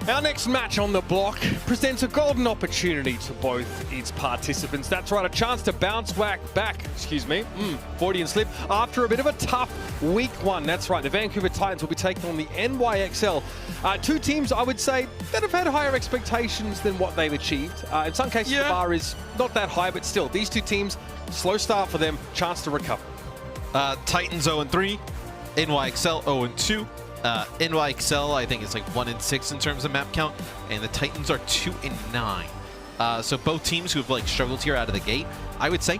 Our next match on the block presents a golden opportunity to both its participants. That's right, a chance to bounce back, Freudian slip, after a bit of a tough week one. That's right, the Vancouver Titans will be taking on the NYXL. Two teams, I would say, that have had higher expectations than what they've achieved. In some cases, the bar is not that high, but still, these two teams, slow start for them, chance to recover. Titans 0-3, NYXL 0-2. NYXL, I think it's like 1-6 in terms of map count, and the Titans are 2-9. So both teams who have like struggled here out of the gate. I would say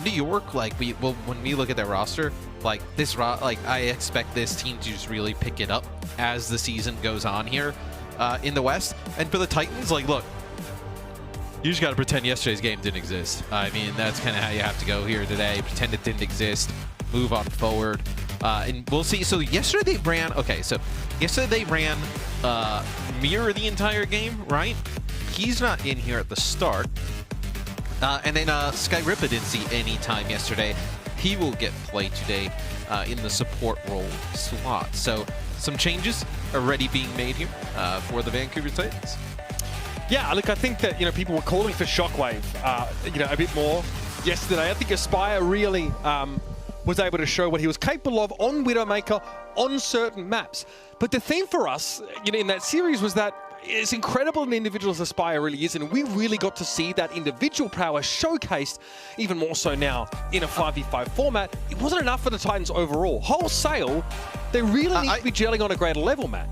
New York, like when we look at their roster, like I expect this team to just really pick it up as the season goes on here in the West. And for the Titans, like, look, you just got to pretend yesterday's game didn't exist. I mean, that's kind of how you have to go here today. Pretend it didn't exist. Move on forward. And we'll see. So yesterday they ran, Mirror the entire game, right? He's not in here at the start. And then Skyrippa didn't see any time yesterday. He will get played today in the support role slot. So some changes already being made here for the Vancouver Titans. Yeah, look, I think that, people were calling for Shockwave, a bit more yesterday. I think Aspire really was able to show what he was capable of on Widowmaker on certain maps. But the theme for us, in that series was that it's incredible an individual as Aspire really is, and we really got to see that individual power showcased even more so now in a 5v5 format. It wasn't enough for the Titans overall. Wholesale, they really need to be gelling on a greater level, Matt.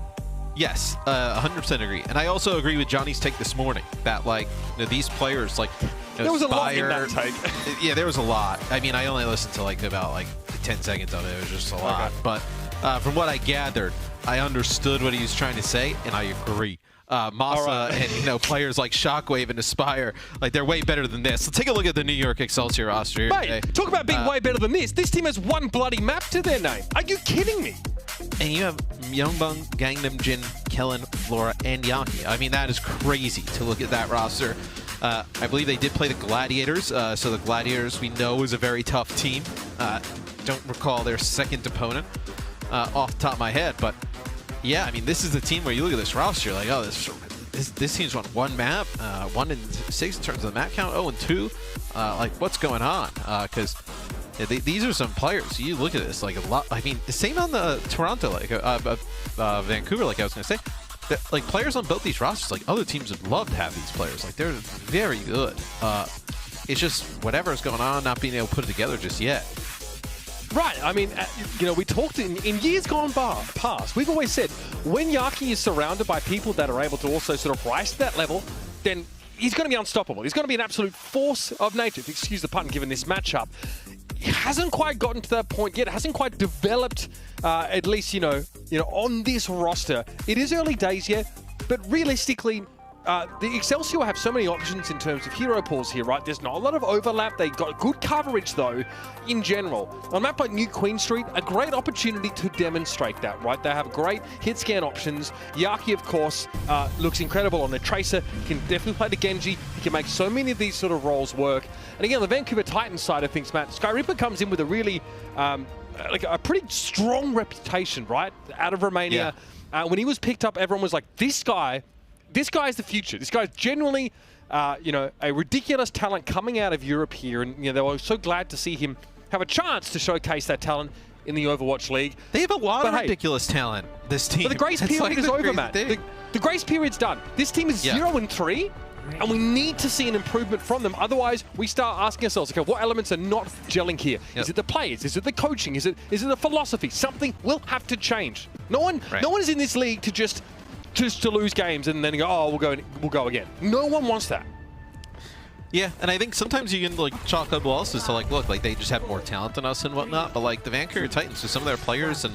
Yes, 100% agree. And I also agree with Johnny's take this morning that, like, these players, like, there was a lot in that take. Yeah, there was a lot. I mean, I only listened to like about 10 seconds of it. It was just a lot. Okay. But from what I gathered, I understood what he was trying to say, and I agree. Masa and players like Shockwave and Aspire, like, they're way better than this. Let's take a look at the New York Excelsior roster here today. Talk about being way better than this. This team has one bloody map to their name. Are you kidding me? And you have Myungbong, Gangnam Jin, Kellen, Flora, and Yaki. I mean, that is crazy to look at that roster. I believe they did play the Gladiators, so the Gladiators we know is a very tough team. Don't recall their second opponent off the top of my head, but yeah, I mean, this is the team where you look at this roster, you're like, oh, this team's on one map, 1-6 in terms of the map count, 0-2. Like, what's going on? Because these are some players. You look at this, like, a lot. I mean, the same on the Toronto, like Vancouver, like I was gonna say. Like, players on both these rosters, like, other teams would love to have these players. Like, they're very good. It's just whatever's going on, not being able to put it together just yet. Right. I mean, we talked in years gone past. We've always said when Yaki is surrounded by people that are able to also sort of rise to that level, then he's going to be unstoppable. He's going to be an absolute force of nature. Excuse the pun, given this matchup. He hasn't quite gotten to that point yet. It hasn't quite developed, at least, on this roster. It is early days yet, but realistically, the Excelsior have so many options in terms of hero pools here, right? There's not a lot of overlap. They got good coverage, though, in general. On a map like New Queen Street, a great opportunity to demonstrate that, right? They have great hit scan options. Yaki, of course, looks incredible on the Tracer. Can definitely play the Genji. He can make so many of these sort of roles work. And again, on the Vancouver Titans side of things, Matt, Skyrippa comes in with a really, like a pretty strong reputation, right? Out of Romania. Yeah. When he was picked up, everyone was like, this guy is the future. This guy's genuinely, a ridiculous talent coming out of Europe here. And, they were so glad to see him have a chance to showcase that talent in the Overwatch League. They have a lot of ridiculous talent, this team. But the grace period is over, Matt. The grace period's done. This team is 0-3. And we need to see an improvement from them. Otherwise, we start asking ourselves, okay, what elements are not gelling here? Yep. Is it the players? Is it the coaching? Is it the philosophy? Something will have to change. No one is in this league to just to lose games and then go, oh, we'll go again. No one wants that. Yeah, and I think sometimes you can, like, chalk up losses to, like, look, like, they just have more talent than us and whatnot. But, like, the Vancouver Titans, with some of their players and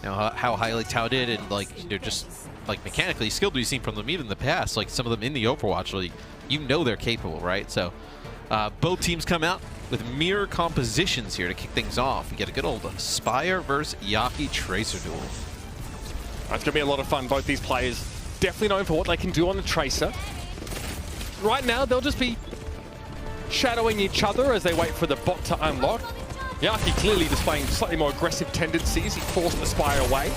how highly touted and, like, they're just, like, mechanically skilled we've seen from them even in the past, like some of them in the Overwatch League, they're capable, right? So both teams come out with mirror compositions here to kick things off. We get a good old Spire versus Yaki Tracer duel. It's going to be a lot of fun. Both these players definitely known for what they can do on the Tracer. Right now, they'll just be shadowing each other as they wait for the bot to unlock. Yaki clearly displaying slightly more aggressive tendencies. He forced the Spire away.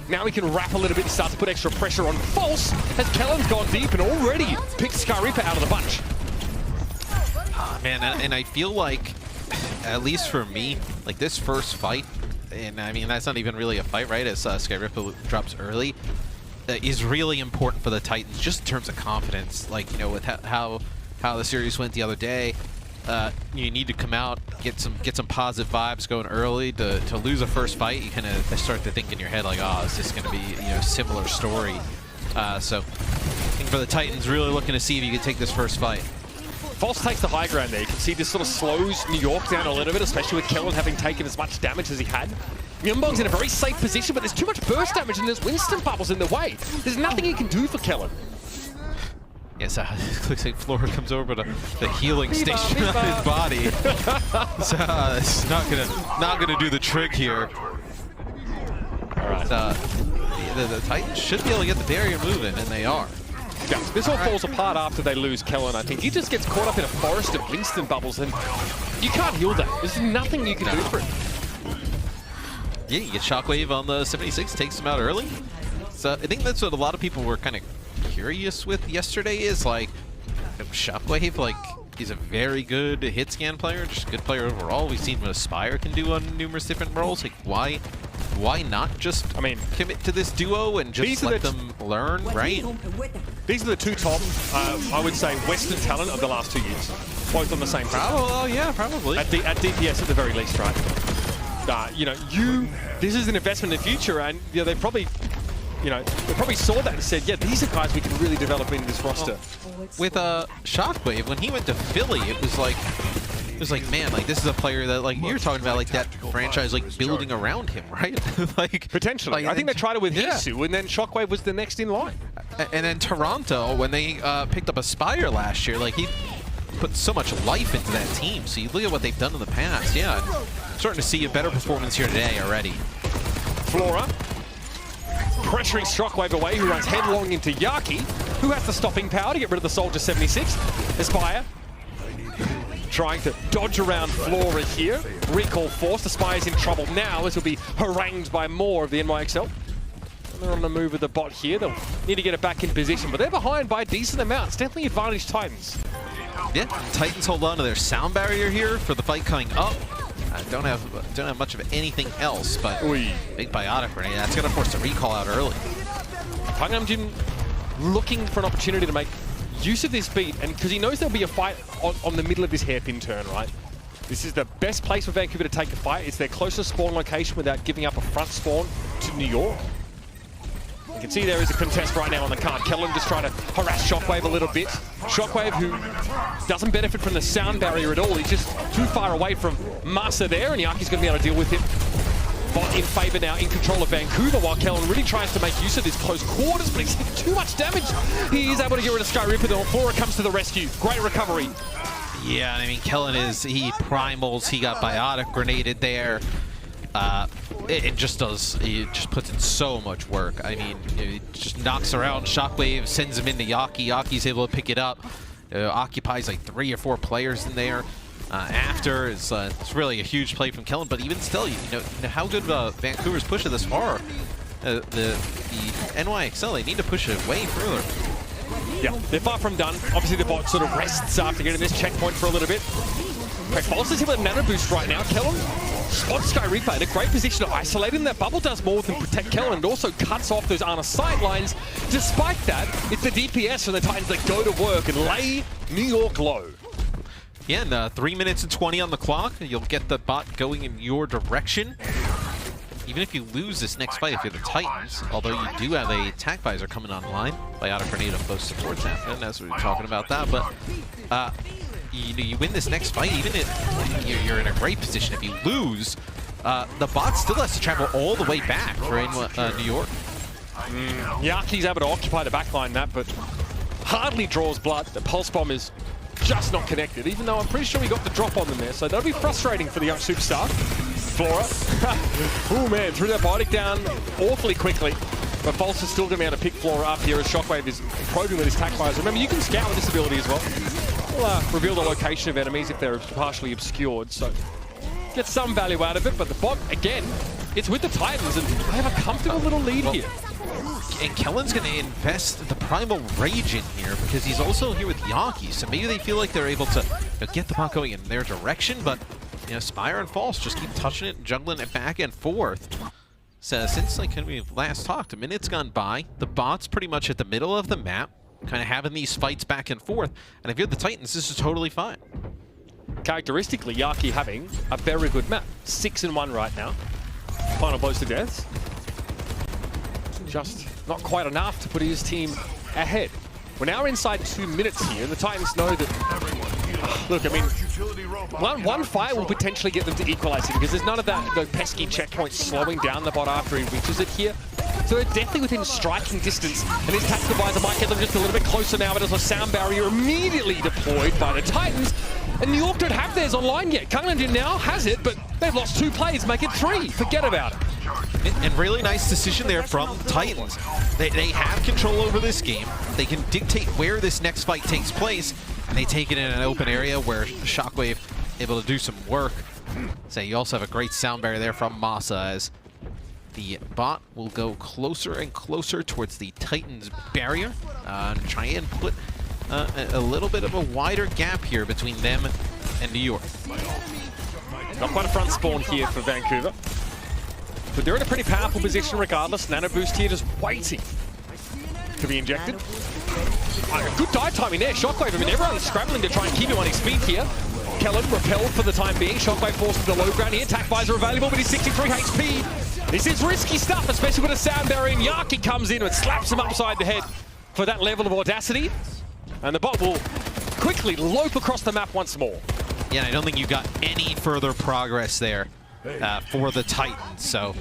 Now he can wrap a little bit and start to put extra pressure on False as Kellen's gone deep and already picked Skyreaper out of the bunch. Man, and I feel like, at least for me, like this first fight, and I mean, that's not even really a fight, right? As Skyreaper drops early, is really important for the Titans, just in terms of confidence. Like, you know, with how the series went the other day, you need to come out, get some positive vibes going early. To lose a first fight, you kind of start to think in your head like, oh, is this going to be, you know, similar story? So I think for the Titans, really looking to see if you can take this first fight. False takes the high ground there. You can see this sort of slows New York down a little bit, especially with Kellen having taken as much damage as he had. Myunbong's in a very safe position, but there's too much burst damage and there's Winston bubbles in the way. There's nothing he can do for Kellen. Yes, it looks like Flora comes over to the healing station on his body. So it's not gonna do the trick here. All right. The Titans should be able to get the barrier moving, and they are. Yeah, this all falls apart after they lose Kellen, I think. He just gets caught up in a forest of Winston bubbles, and you can't heal that. There's nothing you can do for it. Yeah, you get Shockwave on the 76, takes him out early. So I think that's what a lot of people were kind of curious with yesterday is, like, Shockwave, like, he's a very good hit scan player, just a good player overall. We've seen what Aspire can do on numerous different roles. Like, why not just, I mean, commit to this duo and just let them learn, right? These are the two top, I would say, Western talent of the last 2 years. Both on the same team. Oh, yeah, probably. At DPS at the very least, right? You know, this is an investment in the future, and you know, they probably saw that and said, yeah, these are guys we can really develop into this roster. With Shockwave, when he went to Philly, it was like, man, like, this is a player that, like, you're talking about, like, that franchise, like, building around him, right? Like, potentially. I think they tried it with Hisu, and then Shockwave was the next in line. And then Toronto, when they picked up Aspire last year, like, he put so much life into that team. So you look at what they've done in the past. Yeah, starting to see a better performance here today already. Flora pressuring Shockwave away, who runs headlong into Yaki, who has the stopping power to get rid of the Soldier 76. Aspire trying to dodge around Flora here. Recall forced. Aspire's in trouble now, as will be harangued by more of the NYXL. And they're on the move with the bot here. They'll need to get it back in position, but they're behind by a decent amount. It's definitely advantage Titans. Yeah, Titans hold on to their sound barrier here for the fight coming up. I don't have much of anything else, but big biotic grenade. That's going to force the recall out early. Pangnam looking for an opportunity to make use of this beat, and because he knows there'll be a fight on the middle of this hairpin turn, right? This is the best place for Vancouver to take a fight. It's their closest spawn location without giving up a front spawn to New York. You can see there is a contest right now on the card. Kellen just trying to harass Shockwave a little bit. Shockwave, who doesn't benefit from the sound barrier at all. He's just too far away from Masa there, and Yaki's going to be able to deal with him. Bot in favor now, in control of Vancouver, while Kellen really tries to make use of this close quarters, but he's taking too much damage. He is able to get rid of Skyreaper, though. Flora comes to the rescue. Great recovery. Yeah, I mean, Kellen he primals, he got biotic grenaded there. It just puts in so much work. I mean, it just knocks around Shockwave, sends him into Yaki. Yaki's able to pick it up. Occupies like 3 or 4 players in there. After it's really a huge play from Kellen, but even still, you know how good Vancouver's pushing this far. The NYXL, they need to push it way further. Yeah, they're far from done. Obviously, the bot sort of rests after getting this checkpoint for a little bit. False is here with a nano boost right now. Kellen spots Skyreaper in a great position to isolate him. That bubble does more than protect Kellen, and it also cuts off those Ana sight lines. Despite that, it's the DPS from the Titans that go to work and lay New York low. Yeah, and 3 minutes and 20 on the clock. You'll get the bot going in your direction. Even if you lose this next fight, if you're the Titans, although you do have a attack visor coming online, biotic grenade on both supports happen, as we were talking about that, but you win this next fight, even if you're in a great position. If you lose, the bot still has to travel all the way back for New York. Yaki's able to occupy the backline map, but hardly draws blood. The pulse bomb is just not connected, even though I'm pretty sure we got the drop on them there, so that'll be frustrating for the young superstar. Flora, oh man, threw that biotic down awfully quickly, but False is still going to be able to pick Flora up here as Shockwave is probing with his tac visor. Remember, you can scout with this ability as well. We'll reveal the location of enemies if they're partially obscured, so get some value out of it, but the bot, again, it's with the Titans, and they have a comfortable little lead here. And Kellen's going to invest the Primal Rage in here because he's also here with Yaki, so maybe they feel like they're able to get the bot going in their direction, but Spire and False just keep touching it and juggling it back and forth. So since like when we last talked, a minute's gone by, the bot's pretty much at the middle of the map, kind of having these fights back and forth, and if you're the Titans, this is totally fine. Characteristically, Yaki having a very good map. 6-1 right now. Final blows to deaths. Just not quite enough to put his team ahead. We're now inside 2 minutes here, and the Titans know that... Look, I mean, one fight will potentially get them to equalizing because there's none of that pesky checkpoint slowing down the bot after he reaches it here. So they're definitely within striking distance, and his tactical visor might get them just a little bit closer now, but there's a sound barrier immediately deployed by the Titans. And New York don't have theirs online yet. Cunningham now has it, but they've lost 2 plays, make it 3. Forget about it. And really nice decision there from Titans. They have control over this game. They can dictate where this next fight takes place, and they take it in an open area where Shockwave able to do some work. So you also have a great sound barrier there from Masa as the bot will go closer and closer towards the Titans barrier and try and put a little bit of a wider gap here between them and New York. Not quite a front spawn here for Vancouver, but they're in a pretty powerful position regardless. Nano boost here just waiting to be injected. Good dive timing there. Shockwave, I mean, everyone's scrambling to try and keep him on his feet here. Kellen repelled for the time being. Shockwave forced to the low ground here. Attack visor available, but he's 63 HP. This is risky stuff, especially with a sound barrier. And Yaki comes in and slaps him upside the head for that level of audacity. And the bot will quickly lope across the map once more. Yeah, I don't think you got any further progress there for the Titans. So,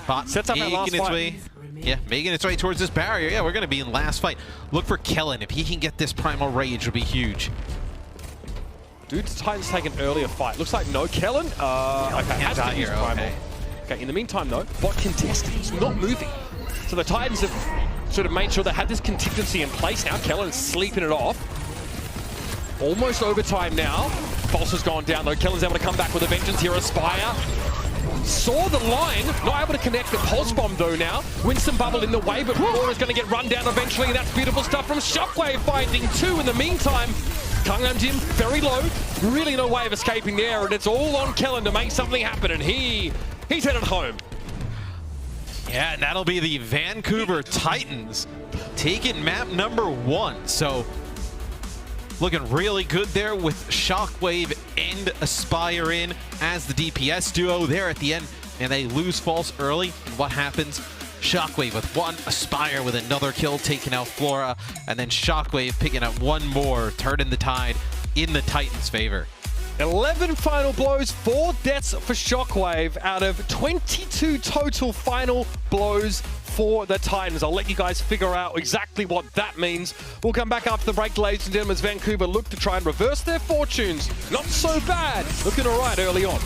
bot sets up that last its fight. way. Yeah, making its way towards this barrier. Yeah, we're going to be in last fight. Look for Kellen. If he can get this Primal Rage, it'll be huge. Dude's Titans take an earlier fight. Looks like no Kellen. Okay, has to use Primal. Okay, in the meantime, though, bot contested. It's not moving. So the Titans have sort of made sure they had this contingency in place now. Kellen's sleeping it off. Almost overtime now. False has gone down, though. Kellen's able to come back with a vengeance here. Aspire saw the line, not able to connect the pulse bomb though now. Winston bubble in the way, but Laura's going to get run down eventually, and that's beautiful stuff from Shockwave finding 2 in the meantime. Cunningham Jim very low, really no way of escaping there, and it's all on Kellen to make something happen, and he's headed home. Yeah, and that'll be the Vancouver Titans taking map number 1. So looking really good there with Shockwave and Aspire in as the DPS duo there at the end, and they lose False early. And what happens? Shockwave with 1, Aspire with another kill, taking out Flora, and then Shockwave picking up 1 more, turning the tide in the Titans' favor. 11 final blows, 4 deaths for Shockwave out of 22 total final blows for the Titans. I'll let you guys figure out exactly what that means. We'll come back after the break, ladies and gentlemen, as Vancouver look to try and reverse their fortunes. Not so bad. Looking all right early on.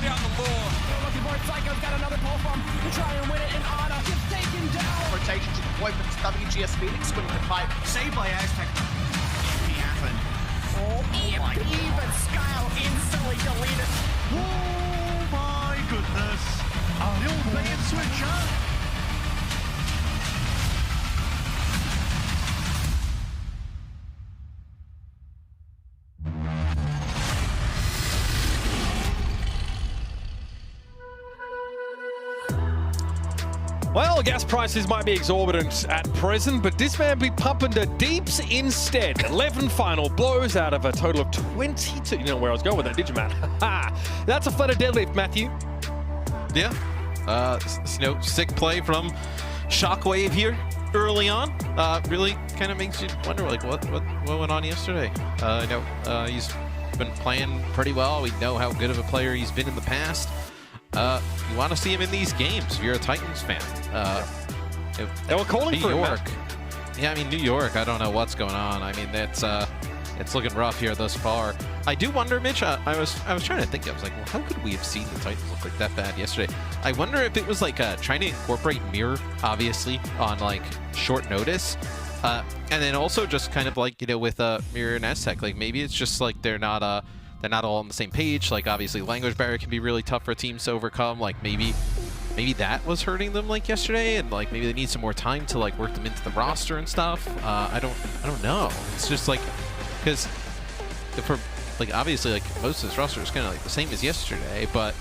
out the ball. Looking for it, Psycho's got another pole bomb to try and win it, and Ana gets taken down. Rotation to deploy for WGS Phoenix, winning the fight. Saved by Aztec. It happened. Oh my. Even Skyle instantly deleted. Oh my goodness. A little bait switcher. Well, gas prices might be exorbitant at present, but this man be pumping the deeps instead. 11 final blows out of a total of 22. You know where I was going with that, did you, Matt? That's a flutter deadlift, Matthew. Yeah. Sick play from Shockwave here early on. Really kind of makes you wonder, like, what went on yesterday? He's been playing pretty well. We know how good of a player he's been in the past. You want to see him in these games if you're a Titans fan. They were calling for New him, York. Yeah, I mean, New York, I don't know what's going on. I mean, it's looking rough here thus far. I do wonder, Mitch, I was trying to think. I was like, well, how could we have seen the Titans look like that bad yesterday? I wonder if it was like trying to incorporate Mirror, obviously, on like short notice. And then also just kind of like, with Mirror and Aztec, like maybe it's just like they're not all on the same page. Like obviously language barrier can be really tough for teams to overcome. Like maybe that was hurting them like yesterday, and like maybe they need some more time to like work them into the roster and stuff. I don't know. It's just like, because for like obviously like most of this roster is kind of like the same as yesterday, but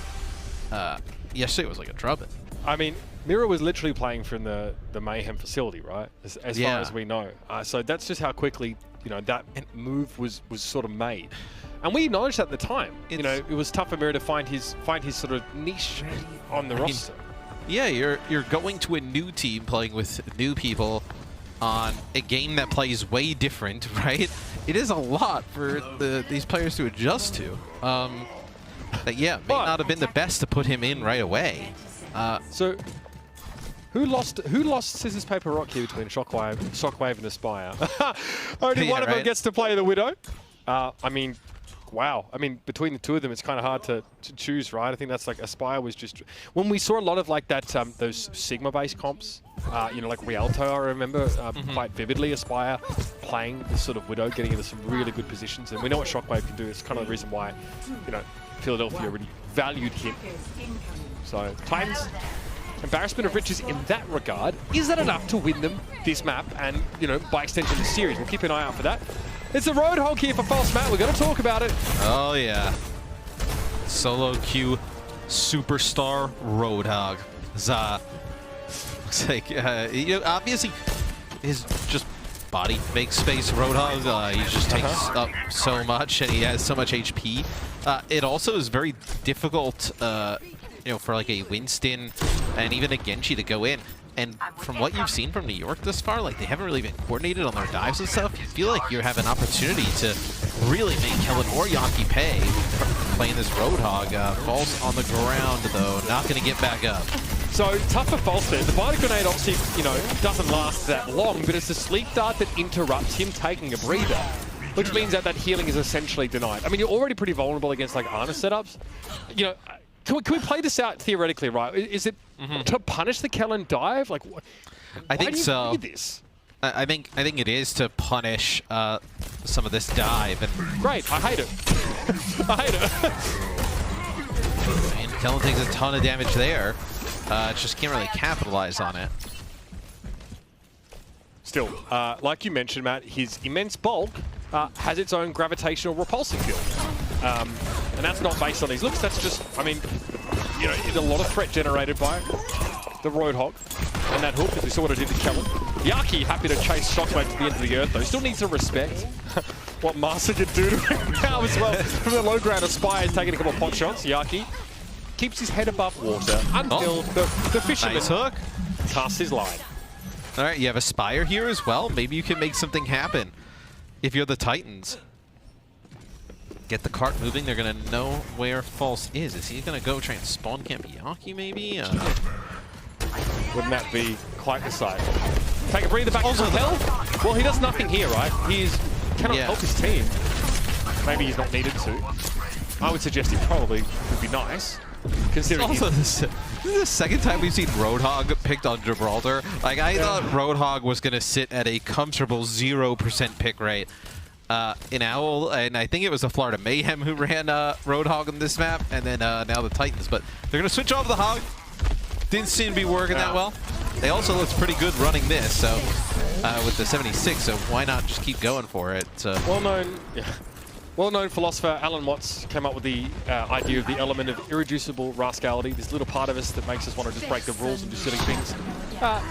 yesterday was like a drubbing. I mean, Mira was literally playing from the Mayhem facility, right? As far as we know. So that's just how quickly that move was sort of made. And we acknowledged that at the time. It was tough for Mira to find his sort of niche on the roster. Yeah, you're going to a new team playing with new people on a game that plays way different, right? It is a lot for these players to adjust to. That may not have been the best to put him in right away. So who lost scissors paper rock here between Shockwave and Aspire? Only one of them gets to play the Widow. I mean, wow. I mean, between the two of them, it's kind of hard to choose, right? I think that's like Aspire was just when we saw a lot of like that those Sigma-based comps. Like Rialto, I remember quite vividly. Aspire playing this sort of Widow, getting into some really good positions, and we know what Shockwave can do. It's kind of the reason why Philadelphia really valued him. So Titans, embarrassment of riches in that regard. Is that enough to win them this map and, by extension, the series? We'll keep an eye out for that. It's a Roadhog here for False Matt. We're going to talk about it. Oh, yeah. Solo queue superstar Roadhog. Looks like, obviously, his just body makes space. Roadhog, he just takes up so much, and he has so much HP. It also is very difficult, for like a Winston and even a Genji to go in. And from what you've seen from New York thus far, like they haven't really been coordinated on their dives and stuff. You feel like you have an opportunity to really make Kellen or Yaki pay for playing this Roadhog. Falls on the ground though, not going to get back up. So tough for False there. The Bite Grenade obviously, doesn't last that long, but it's the sleep dart that interrupts him taking a breather, which means that healing is essentially denied. I mean, you're already pretty vulnerable against like Ana setups. Can we play this out theoretically, right? Is it to punish the Kellen dive? Like, I think so. Why do you do this? I think it is to punish some of this dive. And great, I hate it. I hate it. And Kellen takes a ton of damage there. Just can't really capitalize on it. Still, like you mentioned, Matt, his immense bulk has its own gravitational repulsive field. And that's not based on his looks, that's just, I mean, a lot of threat generated by the Roadhog and that hook, as we saw what it did to Kellen. Yaki happy to chase Shockwave to the end of the earth, though. Still needs to respect what Master could do to him now as well. From the low ground, Aspire is taking a couple of pot shots. Yaki keeps his head above water until the fisherman casts his line. All right, you have Aspire here as well. Maybe you can make something happen if you're the Titans. Get the cart moving. They're going to know where False is. Is he going to go try and spawn camp Yaki, maybe? Wouldn't that be quite the sight? Take a breather back to hell? Well, he does nothing here, right? He cannot help his team. Maybe he's not needed to. I would suggest he probably would be nice. considering Also, this is the second time we've seen Roadhog picked on Gibraltar. Like, I thought Roadhog was going to sit at a comfortable 0% pick rate in Owl, and I think it was the Florida Mayhem who ran Roadhog on this map, and then now the Titans. But they're going to switch off the Hog. Didn't seem to be working that well. They also looked pretty good running this, so with the 76, so why not just keep going for it? Well-known philosopher Alan Watts came up with the idea of the element of irreducible rascality, this little part of us that makes us want to just break the rules and do silly things.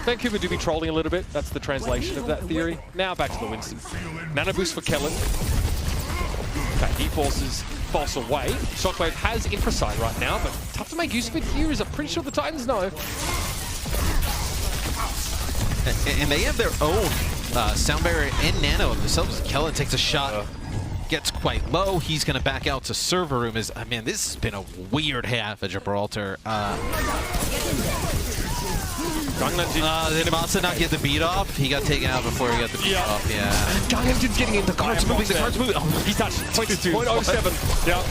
Vancouver do be trolling a little bit. That's the translation of that theory. Now back to the Winston. Nano boost for Kellen. Okay, he forces False away. Shockwave has infrasight right now, but tough to make use of it here, as I'm pretty sure the Titans know. And they have their own sound barrier and nano of themselves. Kellen takes a shot, gets quite low. He's going to back out to server room. Man, this has been a weird half of Gibraltar. Did Masa not get the beat off? He got taken out before he got the beat off. Yeah. Gangnam getting in. The card's moving. The card's moving. Oh, he's touched. 0.07. Yeah.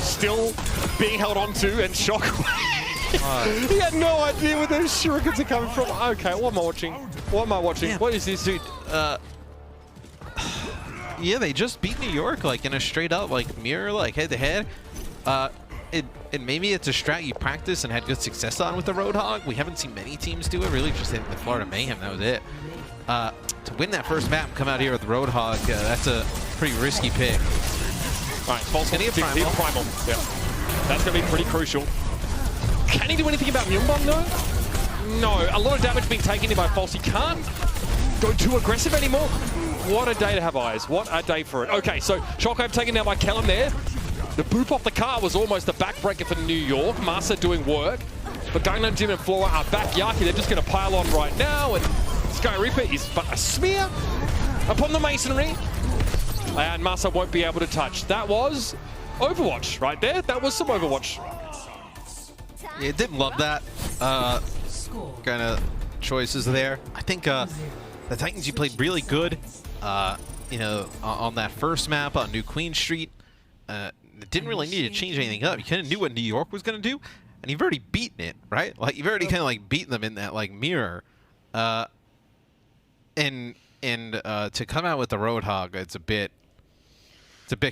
Still being held on to and Shockwave. He had no idea where those shurikens are coming from. Okay, what am I watching? What am I watching? What is this? Dude, yeah, they just beat New York, like, in a straight-up, like, mirror, like, head-to-head. And maybe it's a strat you practice and had good success on with the Roadhog. We haven't seen many teams do it, really, just in the Florida Mayhem, that was it. To win that first map, come out here with Roadhog, that's a pretty risky pick. All right, False going to get primal. Yeah. That's going to be pretty crucial. Can he do anything about Myungbong, though? No, a lot of damage being taken in by False. He can't go too aggressive anymore. What a day to have eyes. What a day for it. Okay, so Shockwave taken down by Kellum there. The boop off the car was almost a backbreaker for New York. Masa doing work. But Gangnam Jim and Flora are back. Yaki, they're just going to pile on right now. And Sky Reaper is but a smear upon the masonry. And Masa won't be able to touch. That was Overwatch right there. That was some Overwatch. Yeah, didn't love that kind of choices there. I think the Titans, you played really good, you know, on that first map on New Queen Street. Didn't really need to change anything up. You kind of knew what New York was going to do, and you've already beaten it, right? Like, you've already kind of like beaten them in that like mirror. And to come out with the Roadhog, it's a bit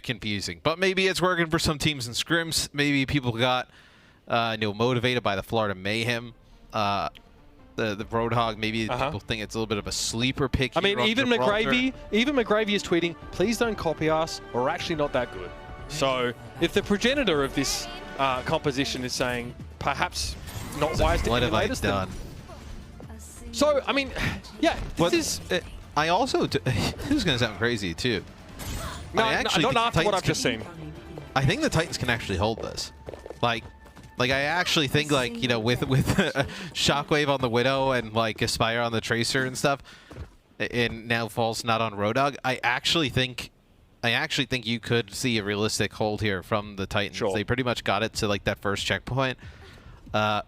confusing. But maybe it's working for some teams in scrims. Maybe people got you know, motivated by the Florida Mayhem. The Roadhog, maybe people think it's a little bit of a sleeper pick. I mean, even McGravy is tweeting, please don't copy us. We're actually not that good. So if the progenitor of this composition is saying perhaps not wise to emulate us, done? So, I mean, yeah, I also, this is going to sound crazy too. No, not after what I've just seen. I think the Titans can actually hold this. Like I actually think, like, you know, with Shockwave on the Widow and like Aspire on the Tracer and stuff, and now False not on Roadhog, I actually think you could see a realistic hold here from the Titans. Sure. They pretty much got it to like that first checkpoint. You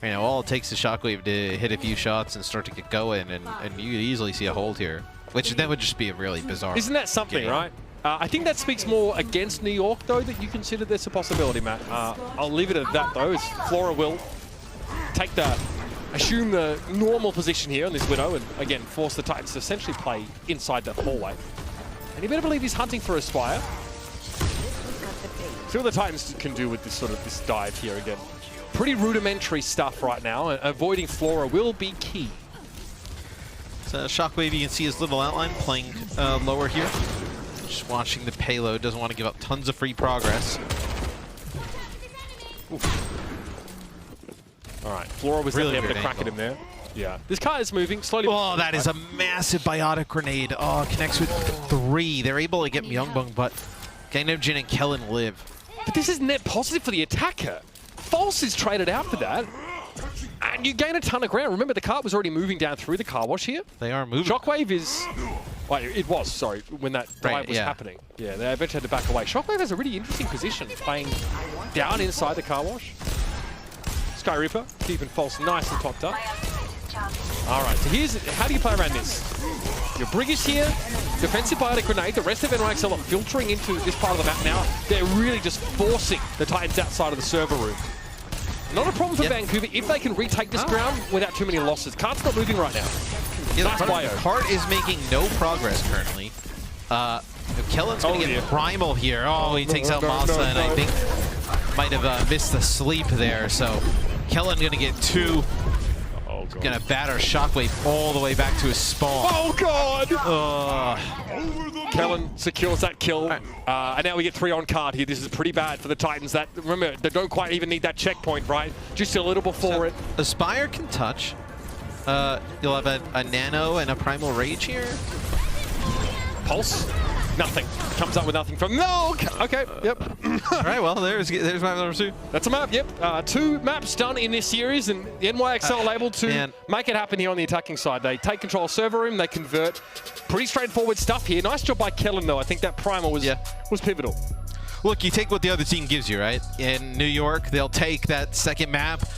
know, all it takes is Shockwave to hit a few shots and start to get going, and you could easily see a hold here, which then would just be a really bizarre. Isn't that something, game, right? I think that speaks more against New York, though, that you consider this a possibility, Matt. I'll leave it at that, though, as Flora will assume the normal position here on this Widow, and again, force the Titans to essentially play inside that hallway. And you better believe he's hunting for Aspire. See what the Titans can do with this dive here again. Pretty rudimentary stuff right now, and avoiding Flora will be key. So Shockwave, you can see his little outline playing lower here. Just watching the payload, doesn't want to give up tons of free progress. All right, Flora was really able to crack at him there. Yeah, this car is moving slowly. Oh, that is a massive biotic grenade. Oh, connects with 3. They're able to get Myungbong, but Gangnam Jin and Kellen live. But this is net positive for the attacker. False is traded out for that. And you gain a ton of ground. Remember, the car was already moving down through the car wash here. They are moving. Shockwave is... Well, it was, sorry, when that dive was happening. Yeah, they eventually had to back away. Shockwave has a really interesting position, playing down inside the car wash. Sky Reaper keeping False nice and topped up. All right, so here's how do you play around this? Your Brig is here, defensive biotic grenade. The rest of NYXL are filtering into this part of the map now. They're really just forcing the Titans outside of the server room. Not a problem for Vancouver if they can retake this ground without too many losses. Cart's not moving right now. Yeah, Nice bio. Hart is making no progress currently. Kellen's going to get Primal here. Oh, he takes out Masa, and I think might have missed the sleep there. So Kellen going to get 2. Going to batter Shockwave all the way back to his spawn. Oh, God! Kellen secures that kill. And now we get 3 on card here. This is pretty bad for the Titans. That, remember, they don't quite even need that checkpoint, right? Just a little before it. Aspire can touch. You'll have a Nano and a Primal Rage here. Pulse? Nothing. Comes up with nothing from... No! Okay, yep. All right, well, there's map number 2. That's a map, yep. 2 maps done in this series, and the NYXL able to make it happen here on the attacking side. They take control of server room, they convert. Pretty straightforward stuff here. Nice job by Kellen, though. I think that Primal was pivotal. Look, you take what the other team gives you, right? In New York, they'll take that second map.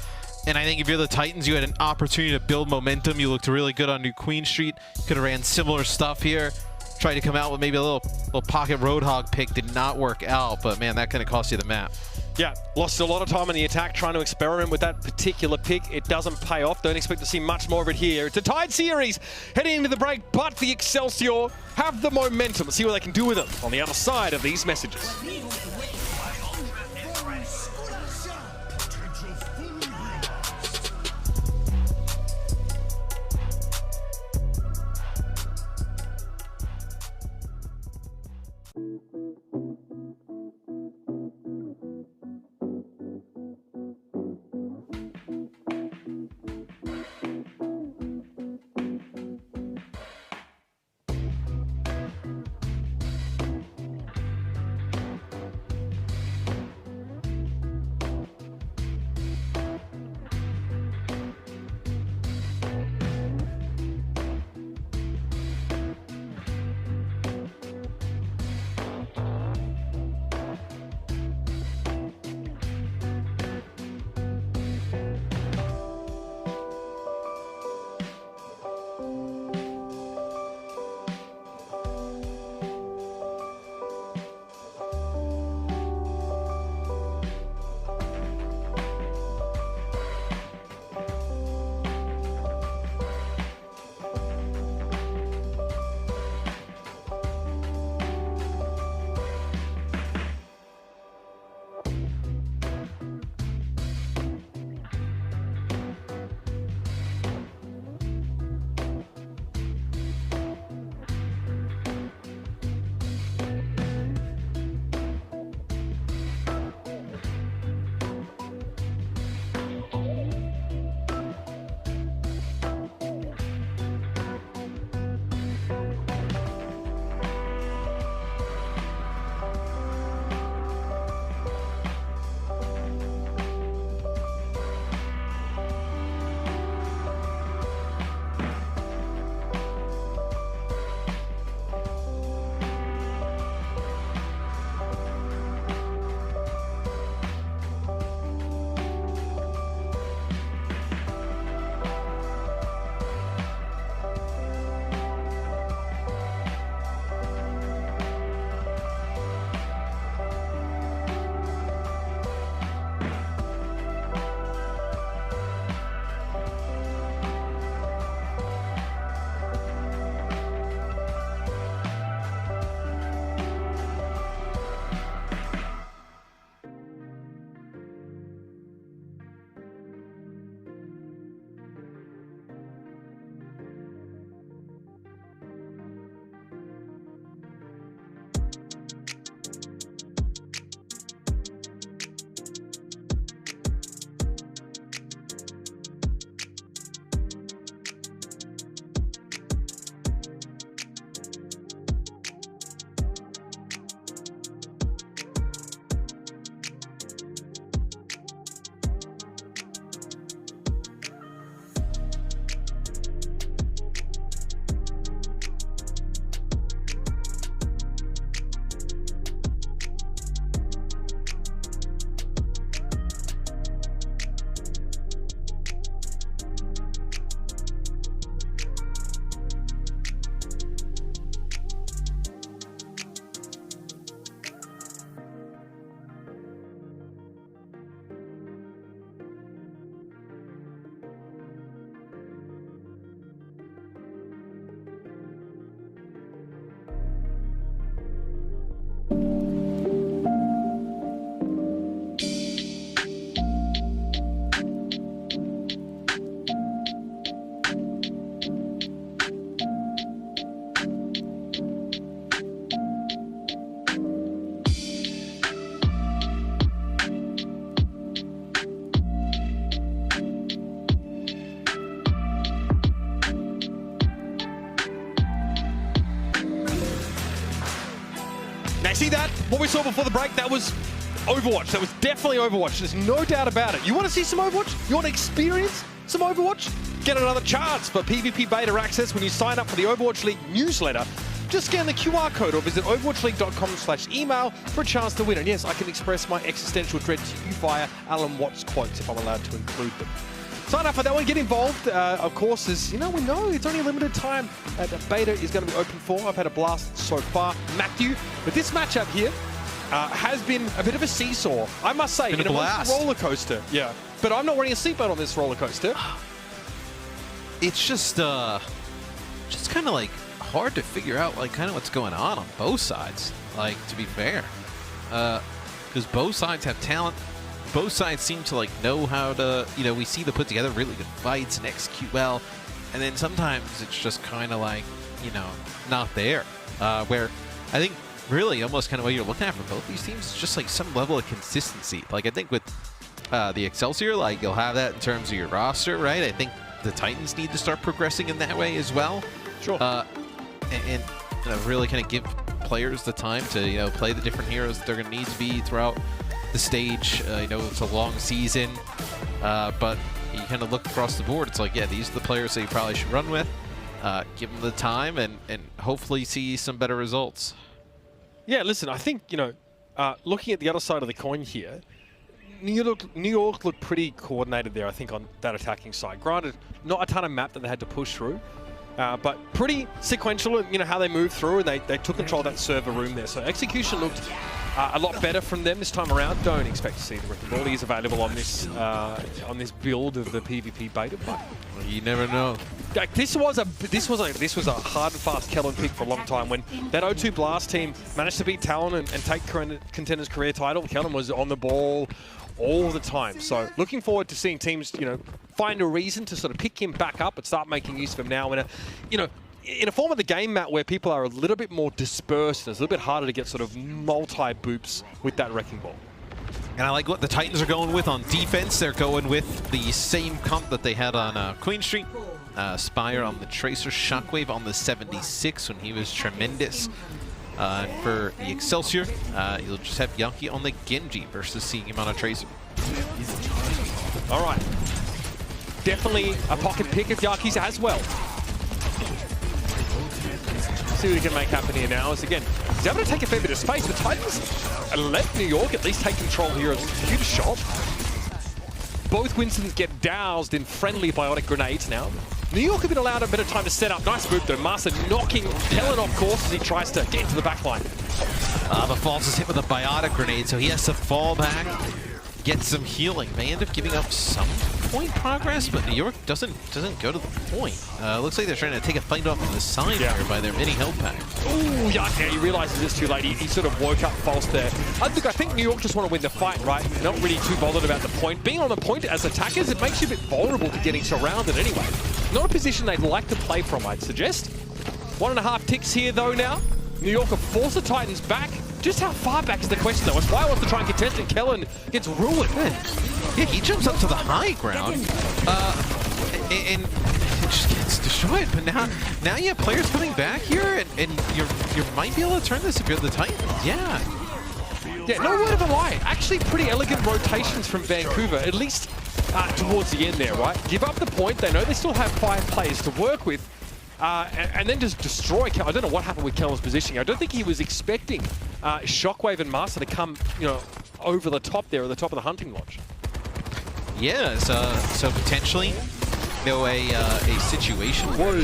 And I think if you're the Titans, you had an opportunity to build momentum. You looked really good on New Queen Street. Could have ran similar stuff here. Tried to come out with maybe a little pocket Roadhog pick. Did not work out, but man, that could have cost you the map. Yeah, lost a lot of time in the attack trying to experiment with that particular pick. It doesn't pay off. Don't expect to see much more of it here. It's a tied series heading into the break, but the Excelsior have the momentum. Let's see what they can do with it on the other side of these messages. see that? What we saw before the break, that was Overwatch. That was definitely Overwatch. There's no doubt about it. You want to see some Overwatch? You want to experience some Overwatch? Get another chance for PvP beta access when you sign up for the Overwatch League newsletter. Just scan the QR code or visit overwatchleague.com/email for a chance to win. And yes, I can express my existential dread to you via Alan Watts quotes if I'm allowed to include them. Sign up for that one, get involved. Of course, as you know, we know it's only a limited time the beta is going to be open for. I've had a blast so far, Matthew. But this matchup here has been a bit of a seesaw, I must say. Been a blast. Roller coaster, yeah. But I'm not wearing a seatbelt on this roller coaster. It's just kind of like hard to figure out like kind of what's going on both sides. Like, to be fair, because both sides have talent. Both sides seem to like know how to, you know, we see them put together really good fights and execute well, and then sometimes it's just kind of like, you know, not there. Where I think really almost kind of what you're looking at from both these teams is just like some level of consistency. Like I think with the Excelsior, like you'll have that in terms of your roster, right? I think the Titans need to start progressing in that way as well. Sure. And you know, really kind of give players the time to, you know, play the different heroes that they're going to need to be throughout the stage. You know, it's a long season, but you kind of look across the board. It's like, yeah, these are the players that you probably should run with. Give them the time and hopefully see some better results. Yeah, listen, I think, you know, looking at the other side of the coin here, New York looked pretty coordinated there, I think, on that attacking side. Granted, not a ton of map that they had to push through, but pretty sequential in, you know, how they moved through, and they took control of that server room there. So execution looked a lot better from them this time around. Don't expect to see the wrecking ball. He is available on this build of the PvP beta, but you never know. Like, this was a hard and fast Kellen pick for a long time. When that O2 Blast team managed to beat Talon and take Contender's career title, Kellen was on the ball all the time. So looking forward to seeing teams, you know, find a reason to sort of pick him back up and start making use of him now in a, you know, in a form of the game, Matt, where people are a little bit more dispersed. It's a little bit harder to get sort of multi-boops with that wrecking ball. And I like what the Titans are going with on defense. They're going with the same comp that they had on Queen Street. Spire on the Tracer, Shockwave on the 76 when he was tremendous. For the Excelsior, you'll just have Yankee on the Genji versus seeing him on a Tracer. All right. Definitely a pocket pick of Yaki's as well. See what he can make happen here now. Is again, he's able to take a fair bit of space. The Titans let New York at least take control here of a huge shot. Both Winstons get doused in friendly biotic grenades now. New York have been allowed a bit of time to set up. Nice move though. Master knocking Kellen off course as he tries to get into the back line. But Falls is hit with a biotic grenade, so he has to fall back, get some healing. They end up giving up some point progress, but New York doesn't go to the point. Looks like they're trying to take a fight off on the side here by their mini health pack. Ooh, yeah, he realizes it's too late. He sort of woke up false there. I think New York just want to win the fight, right? Not really too bothered about the point. Being on the point as attackers, it makes you a bit vulnerable to getting surrounded anyway. Not a position they'd like to play from, I'd suggest. 1.5 ticks here, though, now. New York have forced the Titans back. Just how far back is the question, though? As Spire wants to try and contest it, Kellen gets ruined. Yeah, he jumps up to the high ground, and it just gets destroyed. But now you have players coming back here, and you might be able to turn this if you're the Titans. Yeah. Yeah, no word of a lie. Actually, pretty elegant rotations from Vancouver, at least towards the end there, right? Give up the point. They know they still have 5 players to work with. And then just destroy Kellen. I don't know what happened with Kellen's positioning. I don't think he was expecting Shockwave and Master to come, you know, over the top there at the top of the hunting lodge. Yeah, so potentially, you know, a situation where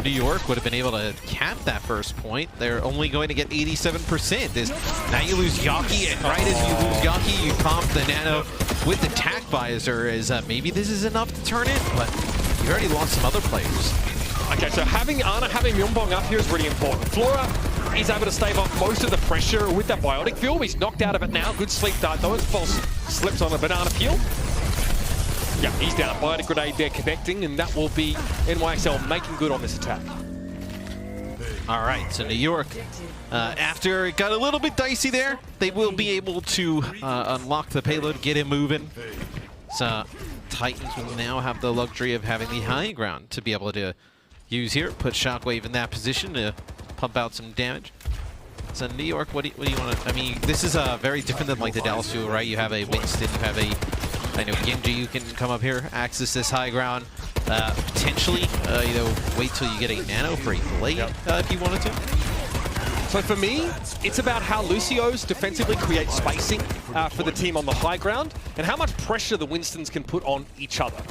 New York would have been able to cap that first point. They're only going to get 87%. Now you lose Yaki, and right as you lose Yaki, you comp the Nano with the Tac Visor. Maybe this is enough to turn it, but you already lost some other players. Okay, so having Ana, having Myunbong up here is really important. Flora is able to stave off most of the pressure with that biotic fuel. He's knocked out of it now. Good sleep dart though. It's false slips on the banana peel. Yeah, he's down. Biotic grenade there connecting, and that will be NYXL making good on this attack. All right, so New York, after it got a little bit dicey there, they will be able to unlock the payload, get him moving. So Titans will now have the luxury of having the high ground to be able to use here. Put Shockwave in that position to pump out some damage. So New York, what do you want to? I mean, this is very different than like the Dallas Fuel, right? You have a Winston, you have a, I know Genji. You can come up here, access this high ground, potentially, you know, wait till you get a nano for a blade if you wanted to. So for me, it's about how Lucio's defensively create spacing for the team on the high ground and how much pressure the Winstons can put on each other.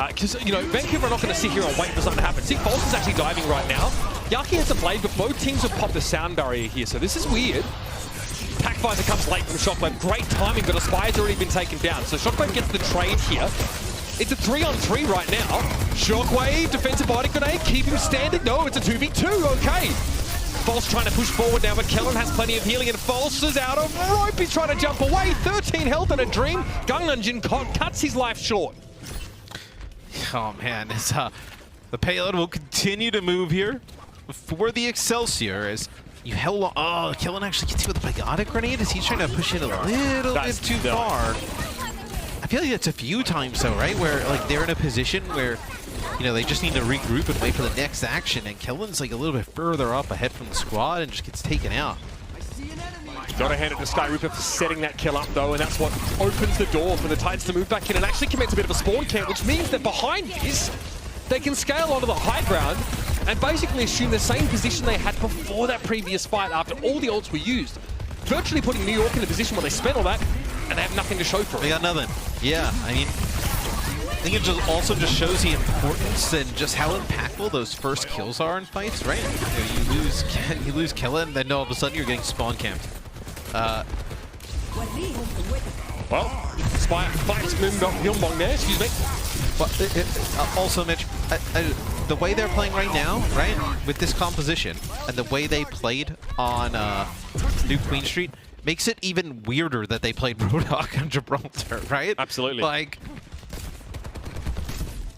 Because, you know, Vancouver are not going to sit here and wait for something to happen. See, False is actually diving right now. Yaki has a blade, but both teams have popped the sound barrier here, so this is weird. Packvisor comes late from Shockwave. Great timing, but Aspire's already been taken down. So Shockwave gets the trade here. It's a 3-on-3 right now. Shockwave, defensive body grenade, keep him standing. No, it's a 2v2, okay. False trying to push forward now, but Kellen has plenty of healing, and False is out of rope. He's trying to jump away. 13 health and a dream. Gangnam Jin cuts his life short. Oh man, it's, the payload will continue to move here for the Excelsior as you held on. Oh, Kellen actually gets you with a biotic grenade as he's trying to push it a little bit too far. I feel like it's a few times though, right? Where like they're in a position where, you know, they just need to regroup and wait for the next action, and Kellen's like a little bit further up ahead from the squad and just gets taken out. Gotta hand it to Sky Reaper for setting that kill up though, and that's what opens the door for the Titans to move back in and actually commence a bit of a spawn camp, which means that behind this, they can scale onto the high ground and basically assume the same position they had before that previous fight after all the ults were used. Virtually putting New York in a position where they spent all that and they have nothing to show for it. They got nothing. Yeah, I mean, I think it just also just shows the importance and just how impactful those first kills are in fights, right? You know, you lose Kellen, then all of a sudden you're getting spawn camped. Well, Spire fights Myeongbong there, excuse me. But also, Mitch, the way they're playing right now, right, with this composition, and the way they played on New Queen Street, makes it even weirder that they played Roadhog on Gibraltar, right? Absolutely. Like,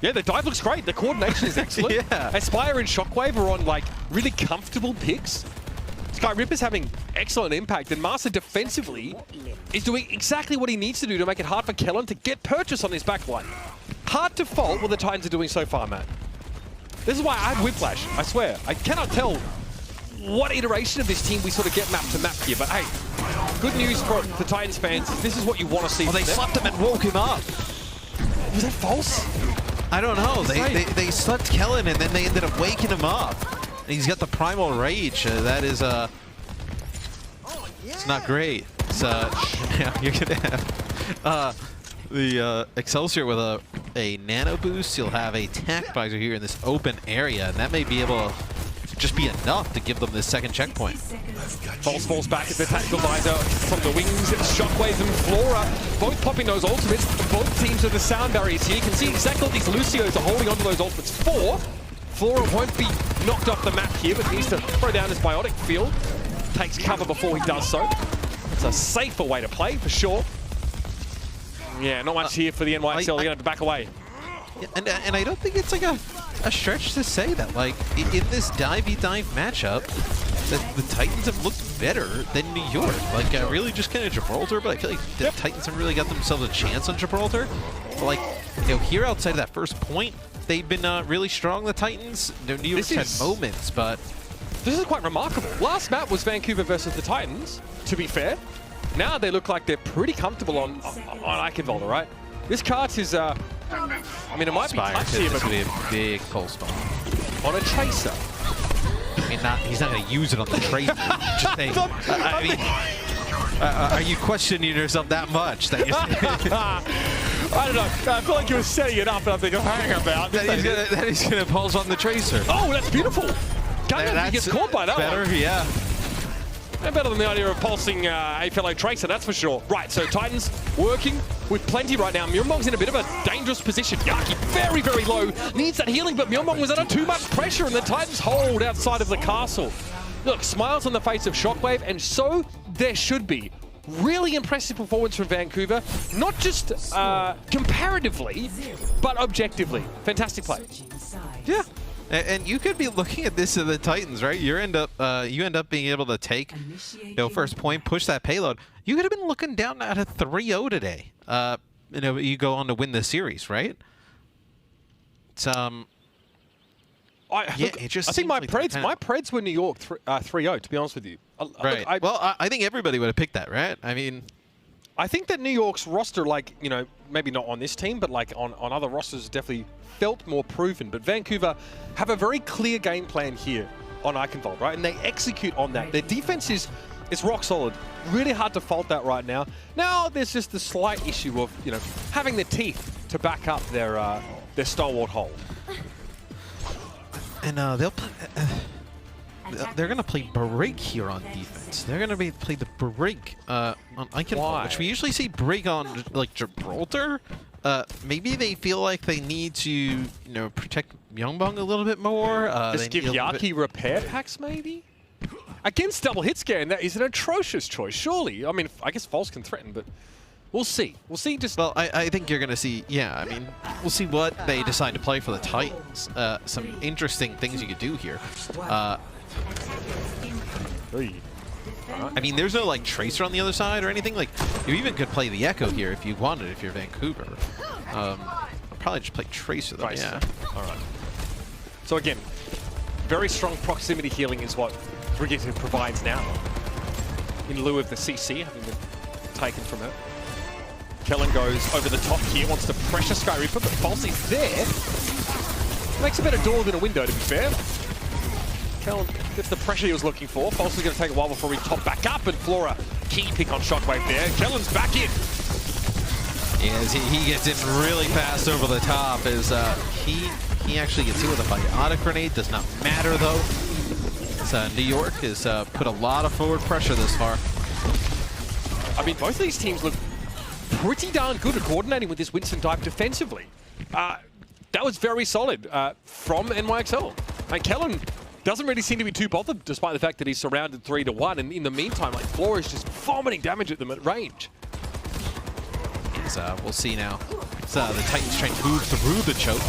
yeah, the dive looks great. The coordination is excellent. Yeah. Aspire and Shockwave are on like really comfortable picks. Sky Ripper's having excellent impact, and Master defensively is doing exactly what he needs to do to make it hard for Kellen to get purchase on his backline. Hard to fault what the Titans are doing so far, Matt. This is why I have Whiplash, I swear. I cannot tell what iteration of this team we sort of get map to map here, but hey, good news for the Titans fans. This is what you want to see. well, they slapped him and woke him up. Was that false? I don't know. They slept Kellen and then they ended up waking him up. And he's got the primal rage. That is it's not great. It's yeah, you're gonna have the Excelsior with a nano boost. You'll have a tac visor here in this open area, and that may be able to just be enough to give them this second checkpoint. False falls back at the tactical visor from the wings. It's Shockwave and Flora both popping those ultimates. Both teams are the sound barriers here. You can see exactly what these Lucios are holding onto those ultimates for. Flora won't be knocked off the map here, but needs to throw down his biotic field. Takes cover before he does so. It's a safer way to play, for sure. Yeah, not much here for the NYXL. They're going to have to back away. Yeah, and I don't think it's like a stretch to say that, like, in this divey-dive matchup, the Titans have looked better than New York. Like, really just kind of Gibraltar, but I feel like the Titans have really got themselves a chance on Gibraltar. But, like, you know, here outside of that first point, they've been really strong, the Titans. New York's had moments, but... This is quite remarkable. Last map was Vancouver versus the Titans, to be fair. Now they look like they're pretty comfortable on Eichenwalde, right? This cart is, I mean, it might be touchy, but... It's going to be a big pulse bomb. On a Tracer. I mean, he's not going to use it on the Tracer. Just saying. I mean, are you questioning yourself that much? That I don't know. I feel like you were setting it up, and I'm thinking, hang about. that he's going to pulse on the Tracer. Oh, that's beautiful. He gets caught by that better, one. Yeah. And better than the idea of pulsing a fellow Tracer, that's for sure. Right, so Titans working with plenty right now. Myeongbong's in a bit of a dangerous position. Yaki very, very low. Needs that healing, but Myeongbong was under too much pressure, and the Titans hold outside of the castle. Look, smiles on the face of Shockwave, and so there should be. Really impressive performance from Vancouver. Not just comparatively, but objectively. Fantastic play. Yeah. And you could be looking at this as the Titans, right? You end up being able to take, you know, first point, push that payload. You could have been looking down at a 3-0 today. You know, you go on to win the series, right? It's it just I think seems my like they're Preds, kind my of- Preds were New York 3-0, to be honest with you. Right. Well, I think everybody would have picked that, right? I mean, I think that New York's roster, like, you know, maybe not on this team, but like on other rosters, definitely felt more proven. But Vancouver have a very clear game plan here on Eichenwalde, right? And they execute on that. Their defense is rock solid. Really hard to fault that right now. Now there's just the slight issue of, you know, having the teeth to back up their stalwart hold. and they're going to play break here on defense. They're going to play the break on Eichenwalde, which we usually see break on like Gibraltar. Maybe they feel like they need to, you know, protect Myungbong a little bit more. Just give Yaki repair packs, maybe? Against double hit scare, and that is an atrocious choice, surely. I mean, I guess False can threaten, but we'll see. We'll see. Just well, I think you're going to see, yeah, I mean, we'll see what they decide to play for the Titans. Some interesting things you could do here. I mean, there's no like Tracer on the other side or anything. Like, you even could play the Echo here if you wanted, if you're Vancouver. I'll probably just play Tracer though, yeah. All right. So again, very strong proximity healing is what Brigitte provides now, in lieu of the CC having been taken from her. Kellen goes over the top here, wants to pressure Sky Reaper, but False is there. Makes a better door than a window, to be fair. Kellen gets the pressure he was looking for. False is going to take a while before he top back up, and Flora key pick on Shockwave there. Kellen's back in. Yes, he gets in really fast over the top. As he actually gets hit with a biotic grenade. Does not matter though. New York has put a lot of forward pressure this far. I mean, both of these teams look pretty darn good at coordinating with this Winston dive defensively. That was very solid from NYXL. And Kellen doesn't really seem to be too bothered, despite the fact that he's surrounded 3-1. And in the meantime, like, Flora is just vomiting damage at them at range. We'll see now. The Titans trying to move through the choke.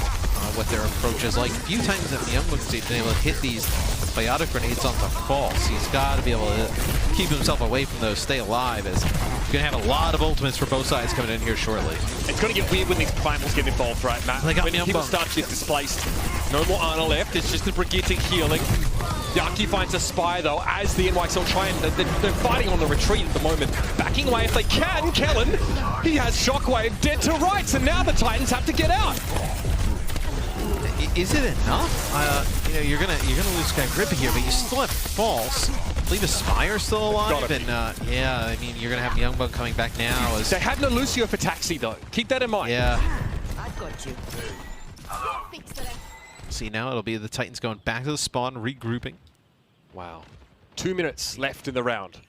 What their approach is like. A few times that Myungbong's been able to hit these biotic grenades onto False. He's got to be able to keep himself away from those, stay alive, as you're going to have a lot of ultimates for both sides coming in here shortly. It's going to get weird when these primals get involved, right, Matt? When people start to get displaced. No more Ana left, it's just the Brigitte healing. Yaki finds a spy, though, as the NYXL try and they're fighting on the retreat at the moment. Backing away if they can. Kellen, he has Shockwave dead to rights, and now the Titans have to get out. Is it enough? You know, you're gonna lose Sky Ripper here, but you still have False. I believe Aspire still alive, and yeah, I mean, you're gonna have Myungbong coming back now. They have no Lucio for Taxi though. Keep that in mind. Yeah. I've got you. See, now it'll be the Titans going back to the spawn, regrouping. Wow. 2 minutes left in the round.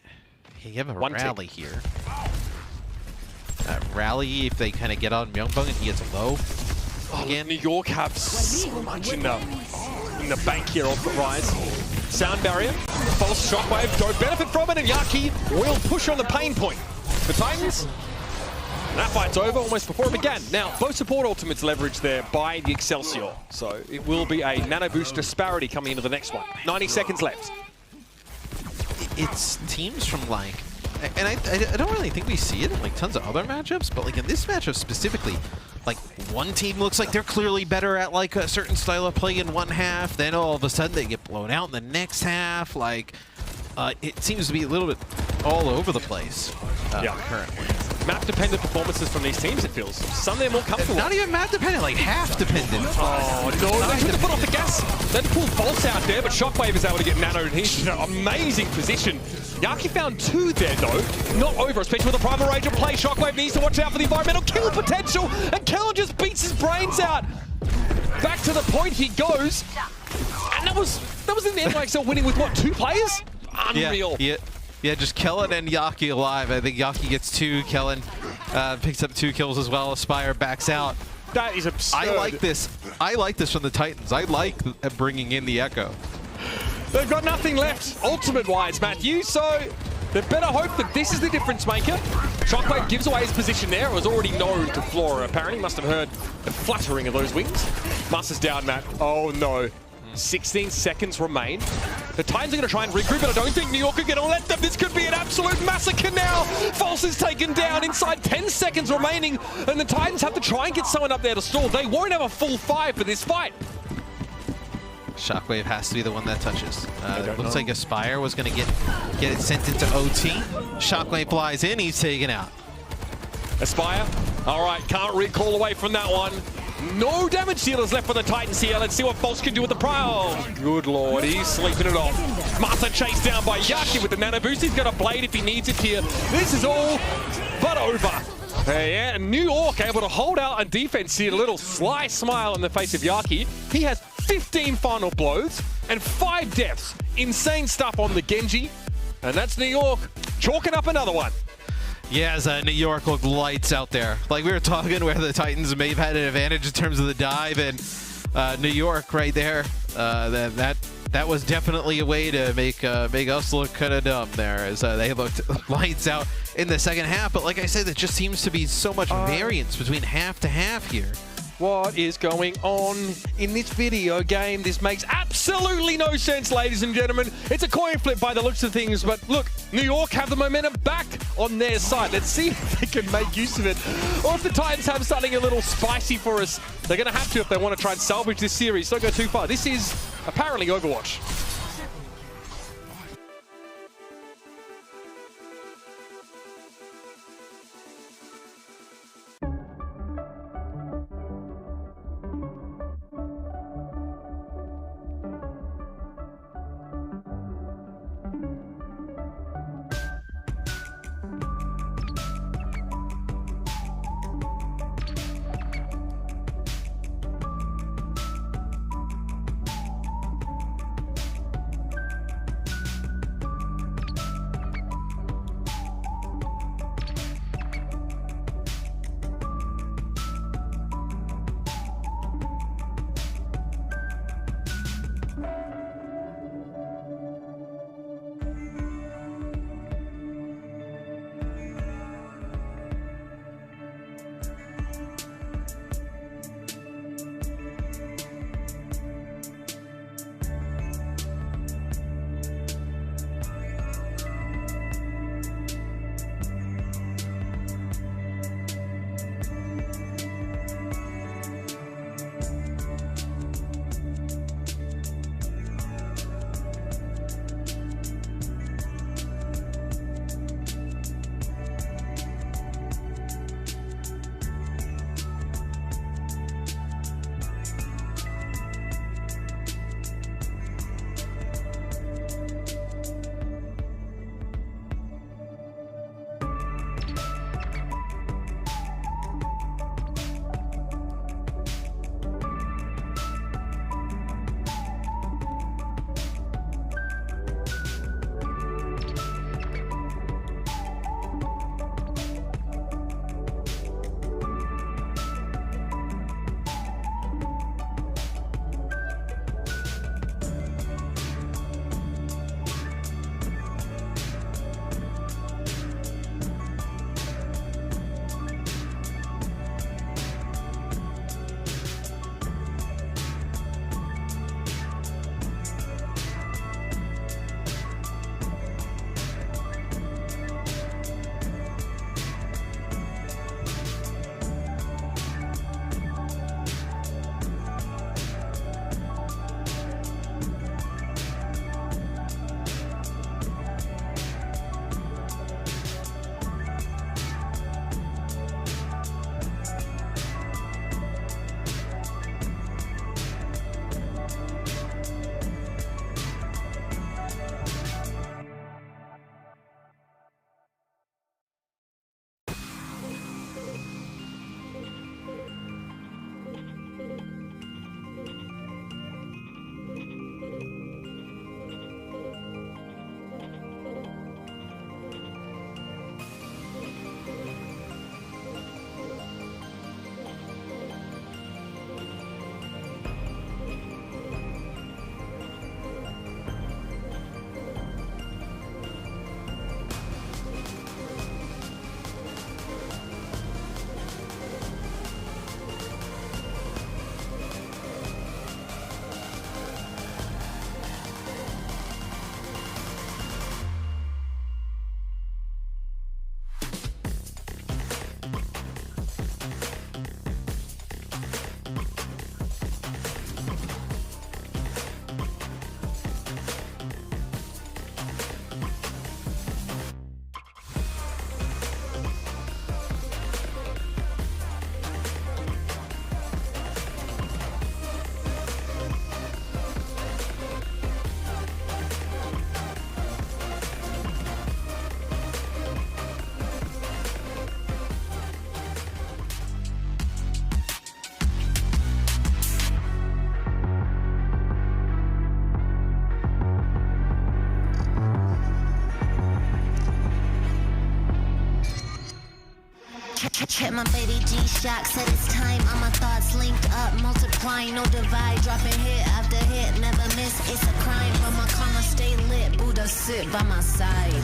You have a One rally here. Rally if they kind of get on Myungbong and he gets low. Again. New York have so much in the bank here on the rise. Sound barrier, false shockwave, don't benefit from it, and Yaki will push on the pain point. The Titans, that fight's over almost before it began. Now, both support ultimates leveraged there by the Excelsior, so it will be a nano boost disparity coming into the next one. 90 seconds left. It's teams from like, and I don't really think we see it in like tons of other matchups, but like in this matchup specifically, like one team looks like they're clearly better at like a certain style of play in one half, then all of a sudden they get blown out in the next half. Like it seems to be a little bit all over the place currently. Map-dependent performances from these teams, it feels. Some they're more comfortable. Not even map-dependent, like half-dependent. Oh, no, they should have put off the gas. They had to pull False out there, but Shockwave is able to get nanoed, and he's in an amazing position. Yaki found 2 there, though. Not over, especially with the Primal Rage in play. Shockwave needs to watch out for the environmental kill potential, and Kellen just beats his brains out. Back to the point he goes, and that was in the NYXL winning with, what, 2 players? Unreal. Yeah, just Kellen and Yaki alive. I think Yaki gets 2. Kellen picks up 2 kills as well. Aspire backs out. That is absurd. I like this. I like this from the Titans. I like bringing in the Echo. They've got nothing left, ultimate-wise, Matthew, so they better hope that this is the difference maker. Shockwave gives away his position there. It was already known to Flora, apparently. Must have heard the fluttering of those wings. Master's down, Matt. Oh, no. 16 seconds remain. The Titans are going to try and regroup, but I don't think New York are going to let them. This could be an absolute massacre now. False is taken down inside 10 seconds remaining, and the Titans have to try and get someone up there to stall. They won't have a full 5 for this fight. Shockwave has to be the one that touches. Looks like Aspire was going to get it sent into OT. Shockwave flies in, he's taken out. Aspire. All right, can't recall away from that one. No damage dealers left for the Titans here. Let's see what False can do with the Prowl. Good lord, he's sleeping it off. Martha chased down by Yaki with the nano boost. He's got a blade if he needs it here. This is all but over. Yeah, New York able to hold out on defense here. A little sly smile on the face of Yaki. He has 15 final blows and 5 deaths. Insane stuff on the Genji. And that's New York chalking up another one. Yeah, as New York looked lights out there. Like we were talking where the Titans may have had an advantage in terms of the dive, and New York right there, that was definitely a way to make us look kind of dumb there, as they looked lights out in the second half. But like I said, there just seems to be so much variance between half to half here. What is going on in this video game? This makes absolutely no sense, ladies and gentlemen. It's a coin flip by the looks of things, but look, New York have the momentum back on their side. Let's see if they can make use of it, or if the Titans have something a little spicy for us. They're going to have to if they want to try and salvage this series. Don't go too far. This is apparently Overwatch. Check my baby G-Shock, said it's time. All my thoughts linked up, multiplying, no divide. Dropping hit after hit, never miss, it's a crime. But my karma stay lit, Buddha sit by my side.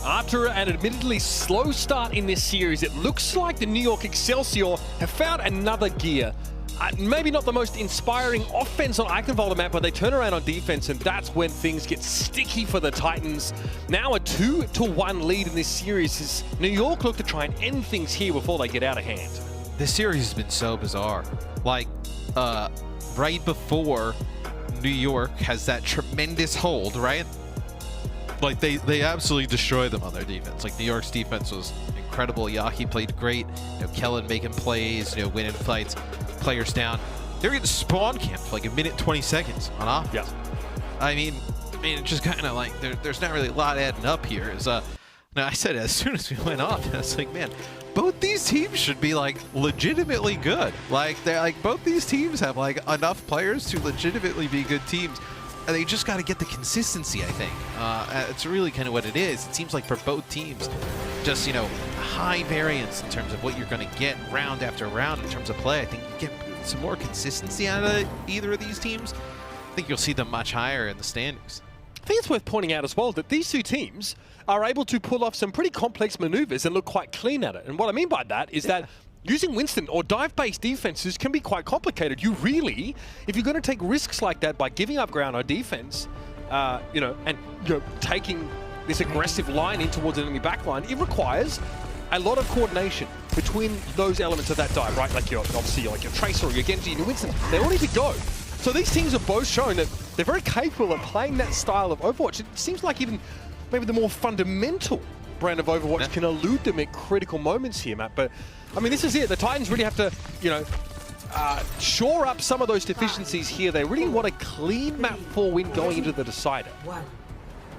After an admittedly slow start in this series, it looks like the New York Excelsior have found another gear. Maybe not the most inspiring offense on Eichenwalde map, but they turn around on defense, and that's when things get sticky for the Titans. Now a 2-1 lead in this series as New York look to try and end things here before they get out of hand. This series has been so bizarre. Like, right before New York has that tremendous hold, right? Like, they absolutely destroyed them on their defense. Like, New York's defense was incredible. Yaki played great. You know, Kellen making plays, you know, winning fights, players down. They were getting spawn camped for like a minute 20 seconds on offense. Yeah. I mean, it's just kind of like there's not really a lot adding up here. Now I said as soon as we went off, I was like, man, both these teams should be like legitimately good. Like, they're like, both these teams have like enough players to legitimately be good teams. And they just got to get the consistency, I think. It's really kind of what it is. It seems like for both teams, just, you know, high variance in terms of what you're going to get round after round in terms of play. I think you get some more consistency out of either of these teams. I think you'll see them much higher in the standings. I think it's worth pointing out as well that these two teams are able to pull off some pretty complex maneuvers and look quite clean at it. And what I mean by that is that using Winston or dive-based defenses can be quite complicated. You really, if you're going to take risks like that by giving up ground on defense, you know, and taking this aggressive line in towards an enemy backline, it requires a lot of coordination between those elements of that dive, right? Like obviously like your Tracer or your Genji and your Winston, they all need to go. So these teams are both showing that they're very capable of playing that style of Overwatch. It seems like even maybe the more fundamental brand of Overwatch can elude them at critical moments here, Matt. But I mean, this is it. The Titans really have to, you know, shore up some of those deficiencies here. They really want a clean map 4 win going into the decider.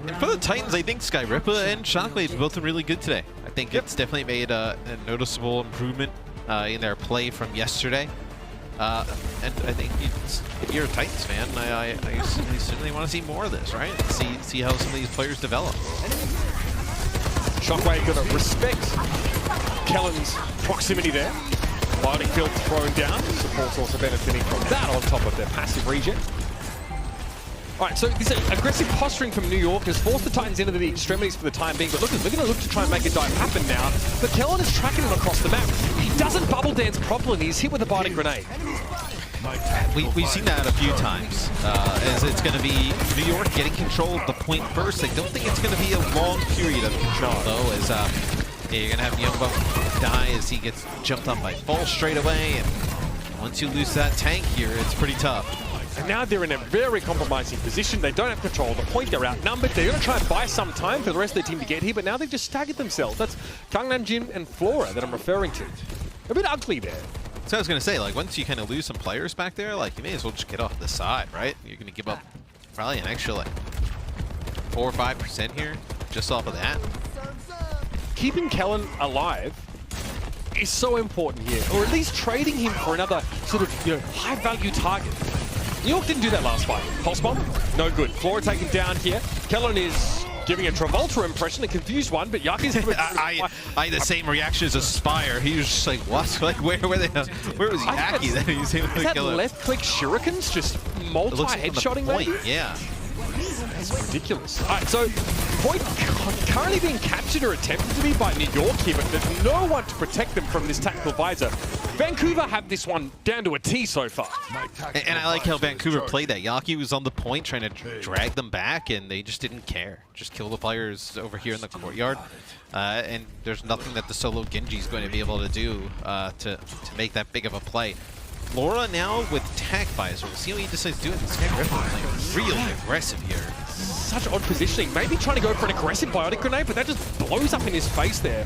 And for the Titans, I think Sky Ripper and Shockwave both are really good today. I think it's definitely made a noticeable improvement in their play from yesterday. And I think if you're a Titans fan, I certainly want to see more of this, right? And see how some of these players develop. Shockwave going to respect Kellen's proximity there. Lightning field thrown down. Support's also benefiting from that on top of their passive regen. All right, so this aggressive posturing from New York has forced the Titans into the extremities for the time being, but look, they're going to look to try and make a dive happen now. But Kellen is tracking him across the map. He doesn't bubble dance properly, and he's hit with a biting grenade. We've seen that a few times, as it's going to be New York getting control of the point first. I don't think it's going to be a long period of control, though, as you're going to have Youngbum die as he gets jumped up by Fall straight away, and once you lose that tank here, it's pretty tough. And now they're in a very compromising position. They don't have control of the point. They're outnumbered. They're going to try and buy some time for the rest of their team to get here, but now they've just staggered themselves. That's Gangnam Jin and Flora that I'm referring to. A bit ugly there. So I was going to say, like, once you kind of lose some players back there, like, you may as well just get off the side, right? You're going to give up probably an extra, like, 4 or 5% here just off of that. Keeping Kellen alive is so important here, or at least trading him for another sort of, you know, high-value target. New York didn't do that last fight. Pulse Bomb, no good. Flora taken down here. Kellen is giving a Travolta impression, a confused one, but Yaki's... I had the same reaction as Aspire. He was just like, what? Like, where was Yaki that he's able to kill him? Left-click shurikens just multi-headshotting maybe? Yeah. That's ridiculous. All right, so point currently being captured or attempted to be by New York here, but there's no one to protect them from this tactical visor. Vancouver have this one down to a T so far. And I like how Vancouver played that. Yaki was on the point trying to drag them back, and they just didn't care. Just kill the players over here in the courtyard. And there's nothing that the solo Genji is going to be able to do to make that big of a play. Laura now with Tag Visor. We'll see what he decides to do. This guy Ripper playing really aggressive here. Such odd positioning. Maybe trying to go for an aggressive biotic grenade, but that just blows up in his face there.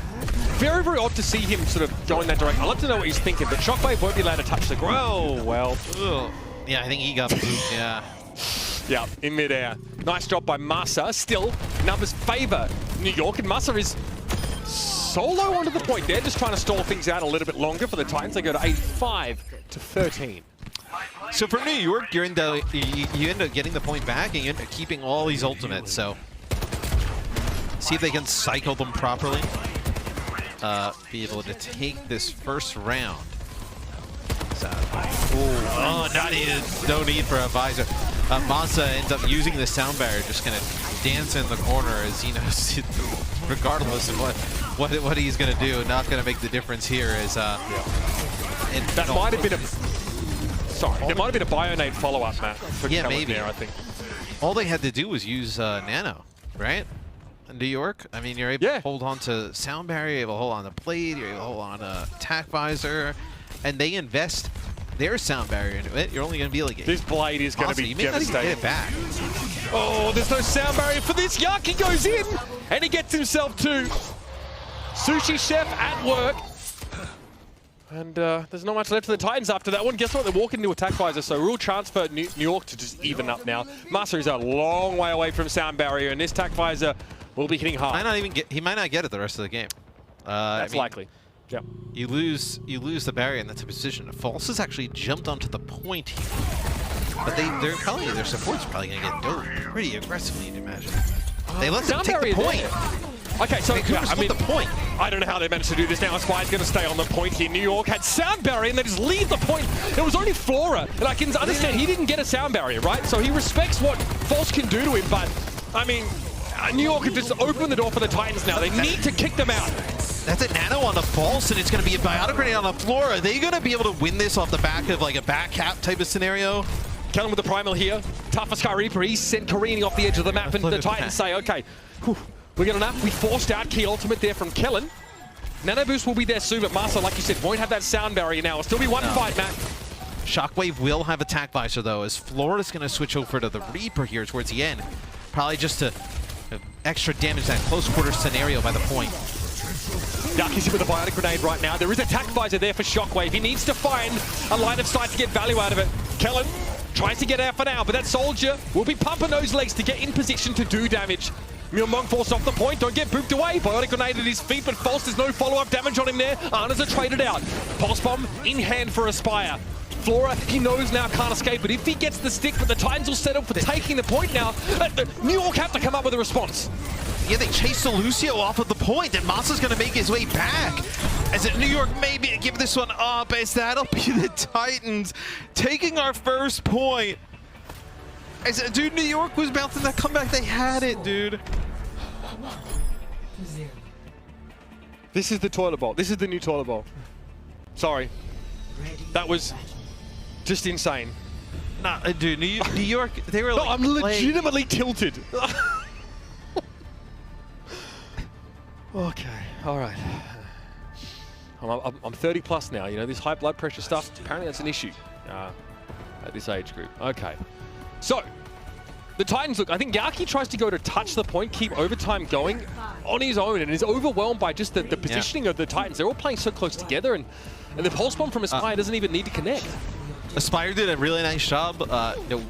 Very, very odd to see him sort of go in that direction. I'd love to know what he's thinking, but Shockwave won't be allowed to touch the ground. Oh, well. Ugh. Yeah, I think he got booped, yeah. Yeah, in midair. Nice job by Masa. Still, numbers favor New York, and Massa is solo onto the point. They're just trying to stall things out a little bit longer for the Titans. They go to 85-13. So for New York, you end up getting the point back, and you end up keeping all these ultimates. So see if they can cycle them properly. Be able to take this first round. So, oh, not needed. No need for a visor. Massa ends up using the sound barrier, just gonna dance in the corner as he knows, regardless of what he's gonna do, not gonna make the difference here. Is that might have been a there might have been a Bionade follow-up, Matt. For yeah, maybe. There, I think all they had to do was use Nano, right? In New York, I mean, you're able to hold on to sound barrier, you're able to hold on to blade, you're able to hold on to attack visor, and they invest their sound barrier into it. You're only going to be like, this blade is going to be devastating. Get it back. Oh, there's no sound barrier for this. Yaki goes in, and he gets himself to Sushi Chef at work. And there's not much left for the Titans after that one. Guess what? They're walking into attack visor, so real chance for New York to just even up now. Massa is a long way away from sound barrier, and this attack visor will be hitting hard. He might not get it the rest of the game. That's likely. Yep. You lose the barrier, and that's a position. False has actually jumped onto the point here, but their support's probably gonna get doped pretty aggressively, you'd imagine. They let them take the point. Okay, so I mean, the point. I don't know how they managed to do this now. Squire's going to stay on the point here. New York had sound barrier, and they just leave the point. It was only Flora, and I can understand he didn't get a sound barrier, right? So he respects what False can do to him, but I mean, New York have just opened the door for the Titans now. They need to kick them out. That's a Nano on the False, and it's going to be a Biotic Grenade on the floor. Are they going to be able to win this off the back of like a back cap type of scenario? Kellen with the Primal here. Tough for Sky Reaper. He's sent careening off the edge of the map, and the Titans say, okay, we got enough. We forced out key ultimate there from Kellen. Nano Boost will be there soon, but Massa, like you said, won't have that sound barrier now. It'll still be one fight, Matt. Shockwave will have attack visor, though, as Florida's going to switch over to the Reaper here towards the end. Probably just to extra damage that close quarter scenario by the point. Yaki's with a Biotic Grenade right now. There is attack visor there for Shockwave. He needs to find a line of sight to get value out of it. Kellen tries to get out for now, but that Soldier will be pumping those legs to get in position to do damage. Myungmong forced off the point, don't get booped away. Biotic Grenade at his feet, but False, there's no follow-up damage on him there. Arnas are traded out. Pulse Bomb in hand for Aspire. Flora, he knows now can't escape, but if he gets the stick, but the Titans will settle for taking the point now. New York have to come up with a response. Yeah, they chase the Lucio off of the point, and Massa's going to make his way back. As New York maybe give this one up, as that'll be the Titans taking our first point. As dude, New York was bouncing that comeback. They had it, dude. This is the toilet bowl. This is the new toilet bowl. Sorry. That was just insane. Nah, dude, New York, they were like... No, I'm legitimately tilted. Okay, all right. I'm 30 plus now, you know, this high blood pressure stuff, apparently that's an issue at this age group. Okay, so the Titans, look, I think Yaki tries to go to touch the point, keep overtime going on his own, and is overwhelmed by just the positioning of the Titans. They're all playing so close together, and the pulse bomb from Aspire doesn't even need to connect. Aspire did a really nice job.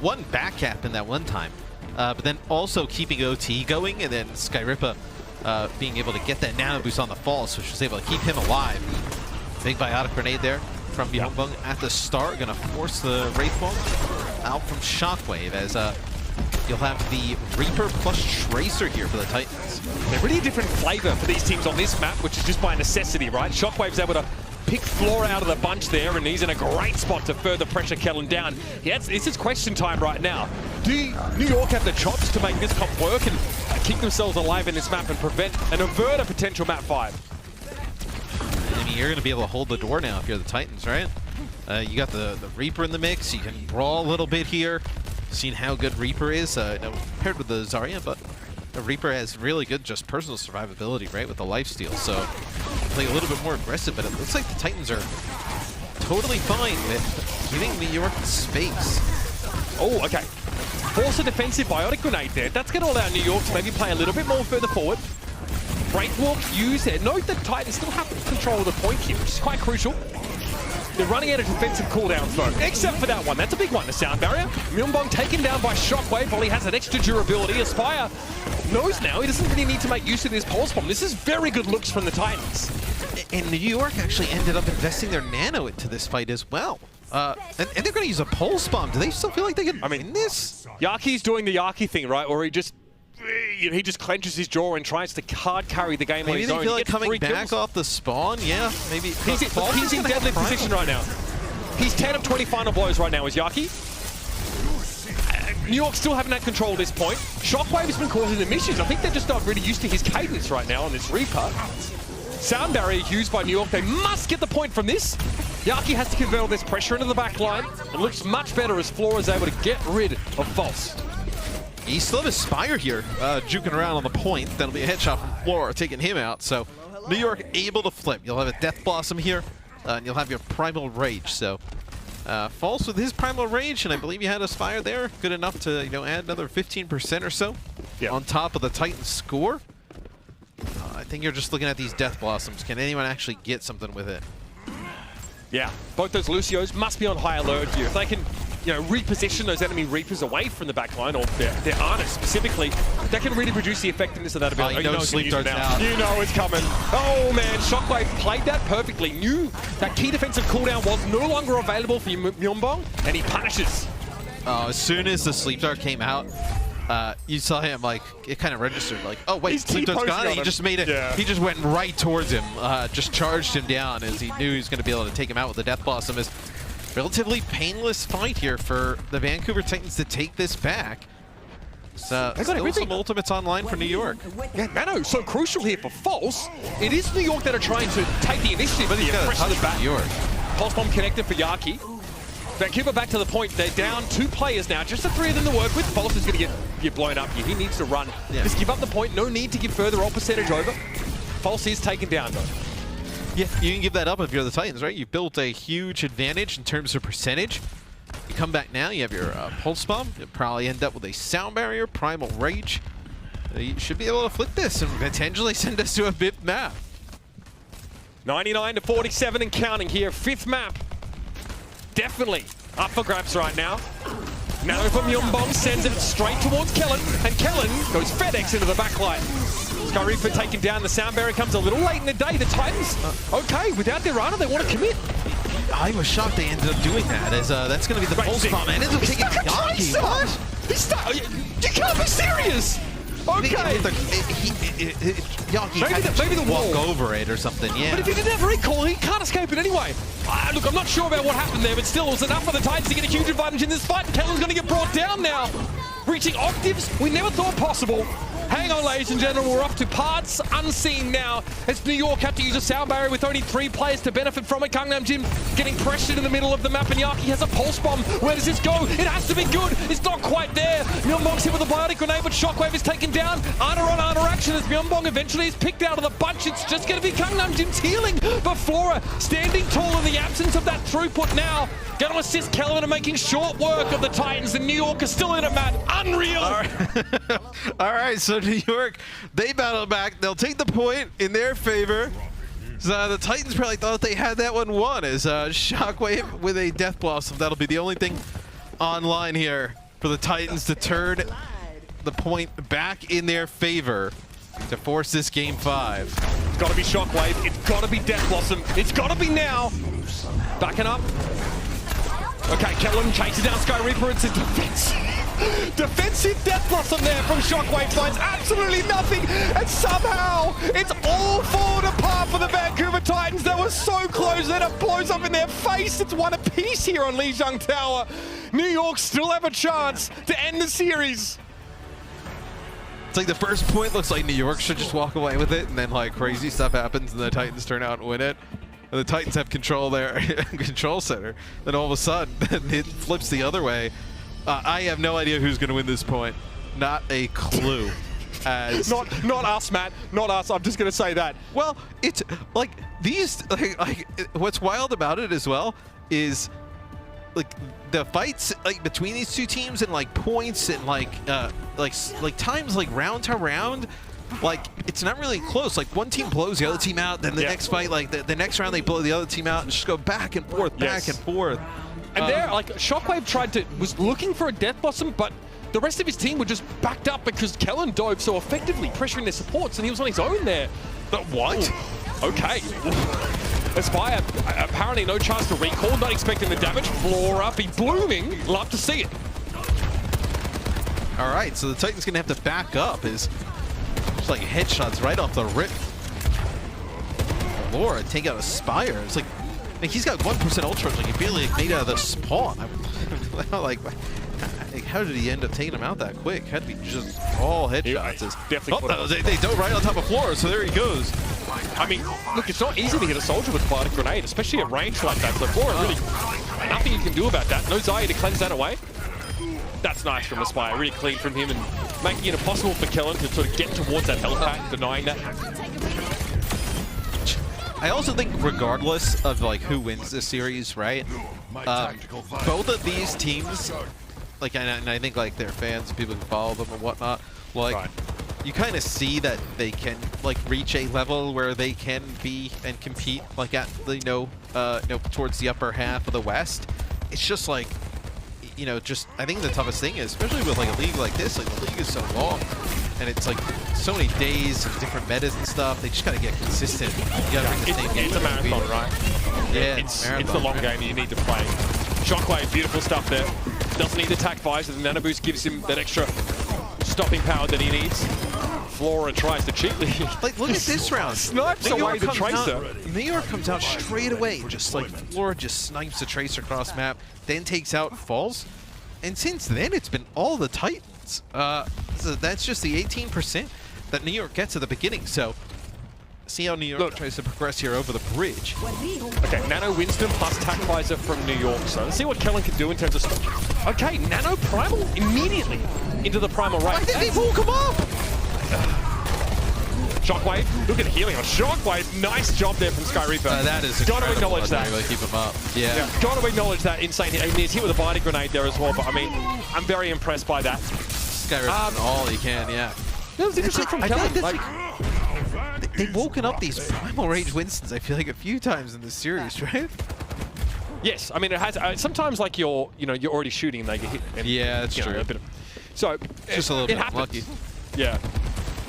One back cap in that one time, but then also keeping OT going, and then Skyrippa being able to get that Nano Boost on the False, which was able to keep him alive. Big Biotic Grenade there from Myungbong at the start, gonna force the Wraith Bomb out from Shockwave, as you'll have the Reaper plus Tracer here for the Titans. They're really a different flavor for these teams on this map, which is just by necessity, right? Shockwave's able to pick Flora out of the bunch there, and he's in a great spot to further pressure Kellen down. Yeah, this is question time right now. Do New York have the chops to make this comp work and keep themselves alive in this map and prevent and avert a potential map 5? I mean, you're going to be able to hold the door now if you're the Titans, right? You got the Reaper in the mix. You can brawl a little bit here. Seen how good Reaper is paired with the Zarya, but the Reaper has really good just personal survivability, right, with the lifesteal. So play a little bit more aggressive, but it looks like the Titans are totally fine with giving New York space. Oh, okay. Force a defensive Biotic Grenade there. That's going to allow New York to maybe play a little bit more further forward. Breakwalk used there. Note that Titans still have control of the point here, which is quite crucial. They're running out of defensive cooldowns though, except for that one. That's a big one, the sound barrier. Myeongbong taken down by Shockwave, while he has an extra durability. Aspire knows now he doesn't really need to make use of this pulse bomb. This is very good looks from the Titans. And New York actually ended up investing their nano into this fight as well. And they're going to use a pulse bomb. Do they still feel like they can win this? Yaki's doing the Yaki thing, right? Or he just clenches his jaw and tries to hard carry the game on his own. Maybe they feel like coming back kills off the spawn? Yeah, maybe. He's in deadlift position right now. He's 10 of 20 final blows right now as Yaki. New York still haven't had control at this point. Shockwave has been causing them issues. I think they're just not really used to his cadence right now on this Reaper. Sound barrier used by New York. They must get the point from this. Yaki has to convert all this pressure into the back line. It looks much better as Flora is able to get rid of False. You still have Aspire here, juking around on the point. That'll be a headshot from Flora, taking him out. So New York able to flip. You'll have a Death Blossom here, and you'll have your Primal Rage. So False with his Primal Rage, and I believe you had Aspire there. Good enough to add another 15% or so on top of the Titans score. I think you're just looking at these Death Blossoms. Can anyone actually get something with it? Yeah, both those Lucios must be on high alert here. If they can, reposition those enemy Reapers away from the back line, or their Arnis specifically, that can really reduce the effectiveness of that ability. You know Sleep Dart's out. You know it's coming. Oh man, Shockwave played that perfectly. Knew that key defensive cooldown was no longer available for Myeongbong, and he punishes. As soon as the Sleep Dart came out, you saw him, it kind of registered, oh wait, Sleep Dart's gone. He just made it. Yeah. He just went right towards him, just charged him down as he knew he was going to be able to take him out with the Death Blossom. Is relatively painless fight here for the Vancouver Titans to take this back. So still some ultimates online for New York. Yeah, Nano, so crucial here for False. It is New York that are trying to take the initiative, but they're pressing the back. New York. Pulse bomb connected for Yaki. Vancouver back to the point. They're down 2 players now. Just the 3 of them to work with. False is going to get blown up here. He needs to run. Yeah. Just give up the point. No need to give further ult percentage over. False is taken down, though. Yeah, you can give that up if you're the Titans, right? You've built a huge advantage in terms of percentage. You come back now, you have your Pulse Bomb. You'll probably end up with a Sound Barrier, Primal Rage. You should be able to flip this and potentially send us to a 5th map. 99 to 47 and counting here. 5th map. Definitely up for grabs right now. Nano from Myeongbong sends it straight towards Kellen, and Kellen goes FedEx into the back line. Sky Reaper taking down. The sound barrier comes a little late in the day. The Titans, okay, without their runner, they want to commit. I was shocked they ended up doing that, as that's going to be the pulse bomb. And ends up taking Yaki. What? You can't be serious! Okay. Yaki maybe the wall. Walk over it or something, yeah. But if he didn't have recall, he can't escape it anyway. Look, I'm not sure about what happened there, but still, it was enough for the Titans to get a huge advantage in this fight. Kellen's going to get brought down now. Reaching octaves we never thought possible. Hang on, ladies and gentlemen, we're off to parts unseen now as New York have to use a sound barrier with only 3 players to benefit from it. Gangnam Jin getting pressured in the middle of the map, and Yaki has a pulse bomb. Where does this go? It has to be good. It's not quite there. Myeongbong's hit with a biotic grenade, but Shockwave is taken down. Ana on Ana action as Myeongbong eventually is picked out of the bunch. It's just going to be Gangnam Jin's healing, but Flora standing tall in the absence of that throughput now. Going to assist Kelvin and making short work of the Titans. And New York is still in it, Matt. Unreal. All right, so New York, they battle back. They'll take the point in their favor. So the Titans probably thought they had that one won as Shockwave with a Death Blossom. That'll be the only thing online here for the Titans to turn the point back in their favor to force this game 5. It's got to be Shockwave. It's got to be Death Blossom. It's got to be now. Backing up. Okay, Kellen chases down Sky Reaper. It's a defensive Death Blossom there from Shockwave. Finds absolutely nothing, and somehow it's all fallen apart for the Vancouver Titans. They were so close, then it blows up in their face. It's one apiece here on Lijiang Tower. New York still have a chance to end the series. It's like the first point looks like New York should just walk away with it, and then crazy stuff happens and the Titans turn out and win it. And the Titans have control there, control center. Then all of a sudden, it flips the other way. I have no idea who's going to win this point. Not a clue. As not us, Matt. Not us. I'm just going to say that. Well, it's like these. What's wild about it as well is the fights between these two teams and points and times round to round. like, it's not really close. Like, one team blows the other team out, then the next fight, like, the next round they blow the other team out, and just go back and forth, back and forth. And there, like, Shockwave was looking for a Death Blossom, but the rest of his team were just backed up because Kellen dove so effectively, pressuring their supports, and he was on his own there. But what? Ooh. Okay. Aspire, apparently no chance to recall, not expecting the damage. Flora be blooming, love to see it. All right, so the Titan's gonna have to back up. Is just like headshots right off the rip. Laura take out Aspire. It's like he's got 1% ultra, like he barely made out of the spawn. like, how did he end up taking him out that quick? Had to be just all headshots. They dove right on top of Flora, so there he goes. I mean, look, it's not easy to hit a soldier with a Bardic Grenade, especially at range like that. So Flora, really, nothing you can do about that. No Zaya to cleanse that away. That's nice from Aspire, really clean from him and making it impossible for Kellen to sort of get towards that health pack, denying that. I also think regardless of like who wins this series, right? Both of these teams, like, and I think like their fans, people who follow them and whatnot, like you kind of see that they can like reach a level where they can be and compete like at the towards the upper half of the West. It's just like, you know, just I think the toughest thing is, especially with like a league like this, like the league is so long and it's like so many days of different metas and stuff. They just gotta get consistent. You gotta bring the same game. It's a marathon, right? Yeah, it's the long game you need to play. Shockwave, beautiful stuff there. Doesn't need attack visor. The nano boost gives him that extra stopping power that he needs. Flora tries to cheat lead. Like, look at this round. Snipes away the Tracer. New York comes out straight away. Just like Flora just snipes the Tracer across map, then takes out Falls. And since then, it's been all the Titans. So that's just the 18% that New York gets at the beginning. So see how New York tries to progress here over the bridge. Okay, Nano Winston plus Tac Visor from New York. So let's see what Kellen can do in terms of... Okay, Nano Primal immediately into the Primal Raid. Why did they walk him up? Shockwave, look at the healing on Shockwave. Nice job there from Sky Reaper. That is gotta acknowledge that. Really keep him up. Yeah. Gotta acknowledge that insane hit. He's hit with a Bardic Grenade there as well, but I mean, I'm very impressed by that. Sky Reaper all he can, yeah. That was interesting from Kellen. Like, they've woken up these Primal Rage Winstons, I feel like, a few times in this series, right? Yes, I mean, it has. Sometimes, like, you're already shooting and they get hit. And, yeah, that's true. So, just a little bit unlucky. Yeah.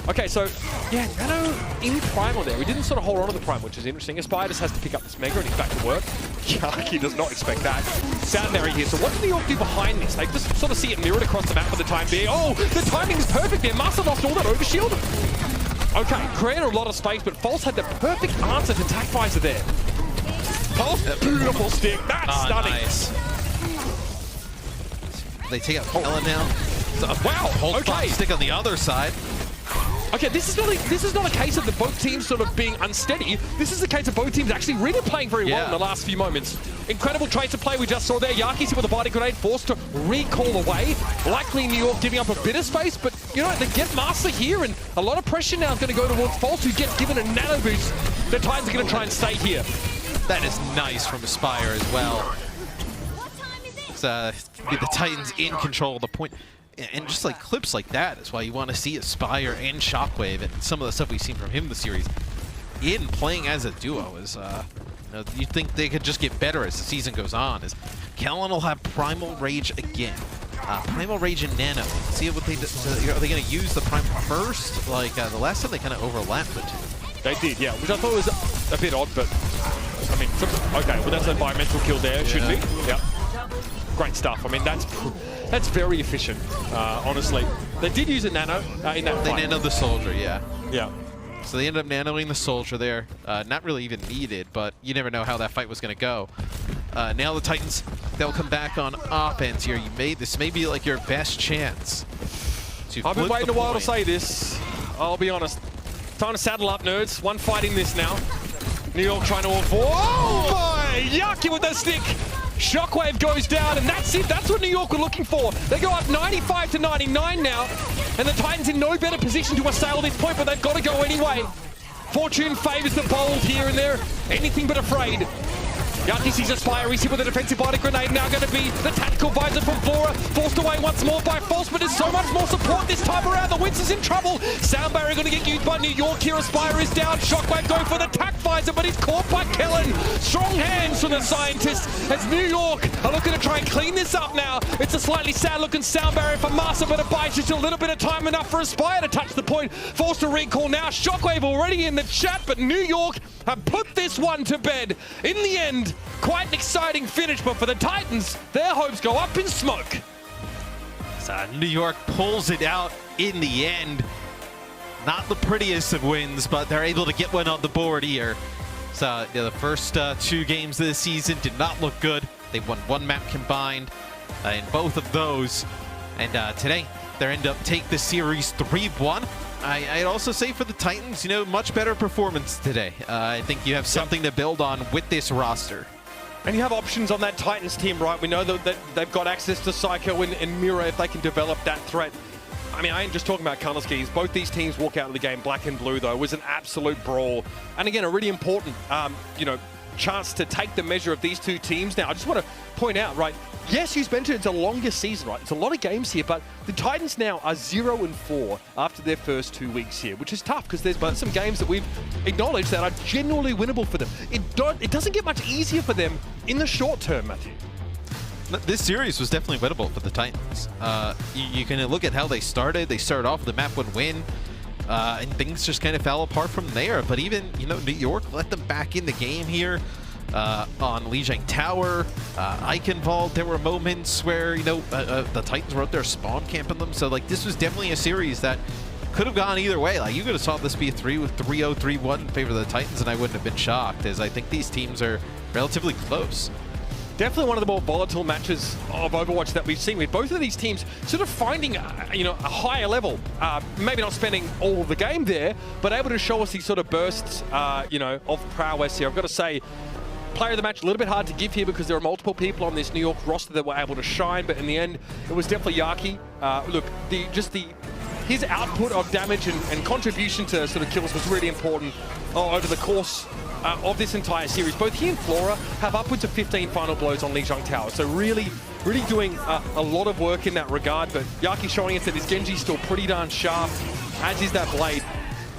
Okay, so, yeah, Nano in Primal there. We didn't sort of hold on to the Primal, which is interesting. Aspire just has to pick up this Mega and he's back to work. Yaki does not expect that. Soundberry here. So what did New York do behind this? They just sort of see it mirrored across the map for the time being. Oh, the timing is perfect there. Master lost all that overshield. Okay, created a lot of space, but False had the perfect answer to Tac Visor there. False, beautiful stick. That's stunning. Nice. They take out Kellen now. Wow, Hold stick on the other side. Okay, this is not a case of the both teams sort of being unsteady. This is a case of both teams actually really playing very well in the last few moments. Incredible Tracer play we just saw there. Yaki's hit with a Bardic Grenade, forced to recall away. Likely New York giving up a bit of space, but you know, they get Master here, and a lot of pressure now is going to go towards False, who gets given a nano boost. The Titans are going to try and stay here. That is nice from Aspire as well. It's, the Titans in control of the point. And just like clips like that is why you want to see Aspire and Shockwave and some of the stuff we've seen from him in the series. In playing as a duo is, you think they could just get better as the season goes on. Is Kellen will have Primal Rage again. Primal Rage and Nano. See what they do. Are they going to use the Primal first? Like the last time they kind of overlapped the two. They did, yeah, which I thought was a bit odd, but I mean, okay, well that's an environmental kill there, it should be. Yeah. Great stuff. I mean, that's very efficient, honestly. They did use a nano in that fight. They nanoed the soldier, yeah. Yeah. So they ended up nanoing the soldier there. Not really even needed, but you never know how that fight was going to go. Now the Titans, they'll come back on offense here. This may be like your best chance to I've been waiting a while to say this. I'll be honest. Time to saddle up, nerds. One fight in this now. New York trying to avoid. Oh boy! Yaki with the stick. Shockwave goes down, and that's it. That's what New York were looking for. They go up 95 to 99 now, and the Titans in no better position to assail this point, but they've got to go anyway. Fortune favors the bold here, and they're anything but afraid. Yaki sees Aspire, he's hit with a defensive body grenade, now going to be the tactical visor from Flora, forced away once more by False, but there's so much more support this time around. The Wince is in trouble. Sound barrier going to get used by New York here. Aspire is down. Shockwave going for the tac visor, but he's caught by Kellen. Strong hands from the scientist as New York are looking to try and clean this up now. It's a slightly sad looking sound barrier for Massa, but it buys just a little bit of time, enough for Aspire to touch the point. Forced to recall now. Shockwave already in the chat, but New York have put this one to bed. In the end, quite an exciting finish, but for the Titans, their hopes go up in smoke. So New York pulls it out in the end. Not the prettiest of wins, but they're able to get one on the board here. So the first 2 games of the season did not look good. They won 1 map combined in both of those. And today, they end up take the series 3-1. I'd also say for the Titans, you know, much better performance today. I think you have something to build on with this roster. And you have options on that Titans team, right? We know that they've got access to Psycho and Mira if they can develop that threat. I mean, I ain't just talking about color schemes. Both these teams walk out of the game black and blue, though. It was an absolute brawl. And again, a really important, chance to take the measure of these 2 teams. Now, I just want to point out, right, yes, you mentioned it's a longer season, right? It's a lot of games here, but the Titans now are 0-4 after their first 2 weeks here, which is tough because there's been some games that we've acknowledged that are genuinely winnable for them. It doesn't get much easier for them in the short term, Matthew. This series was definitely winnable for the Titans. You can look at how they started. They started off with a map 1 win, and things just kind of fell apart from there. But even, New York let them back in the game here on Lijiang Tower, Eichenwalde. There were moments where, the Titans were out there spawn camping them. So, this was definitely a series that could have gone either way. You could have saw this be a 3-0, 3-1 in favor of the Titans, and I wouldn't have been shocked, as I think these teams are relatively close. Definitely one of the more volatile matches of Overwatch that we've seen, with both of these teams sort of finding, a higher level. Maybe not spending all of the game there, but able to show us these sort of bursts, of prowess here. I've got to say, player of the match, a little bit hard to give here because there are multiple people on this New York roster that were able to shine, but in the end, it was definitely Yaki. Look, his output of damage and contribution to sort of kills was really important over the course of this entire series. Both he and Flora have upwards of 15 final blows on Lijiang Tower, so really doing a lot of work in that regard. But Yaki showing us that his Genji's still pretty darn sharp, as is that blade.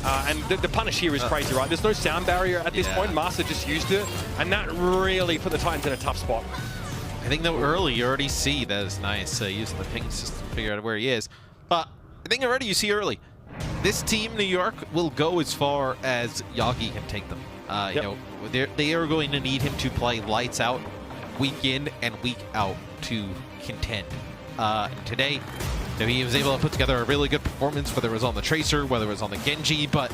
And the punish here is crazy, right? There's no sound barrier at this point. Master just used it, and that really put the Titans in a tough spot. I think though early you already see that is nice, using the ping system to figure out where he is. But I think already you see early, this team, New York, will go as far as Yagi can take them. They are going to need him to play lights out, week in and week out, to contend. And today, he was able to put together a really good performance, whether it was on the Tracer, whether it was on the Genji, but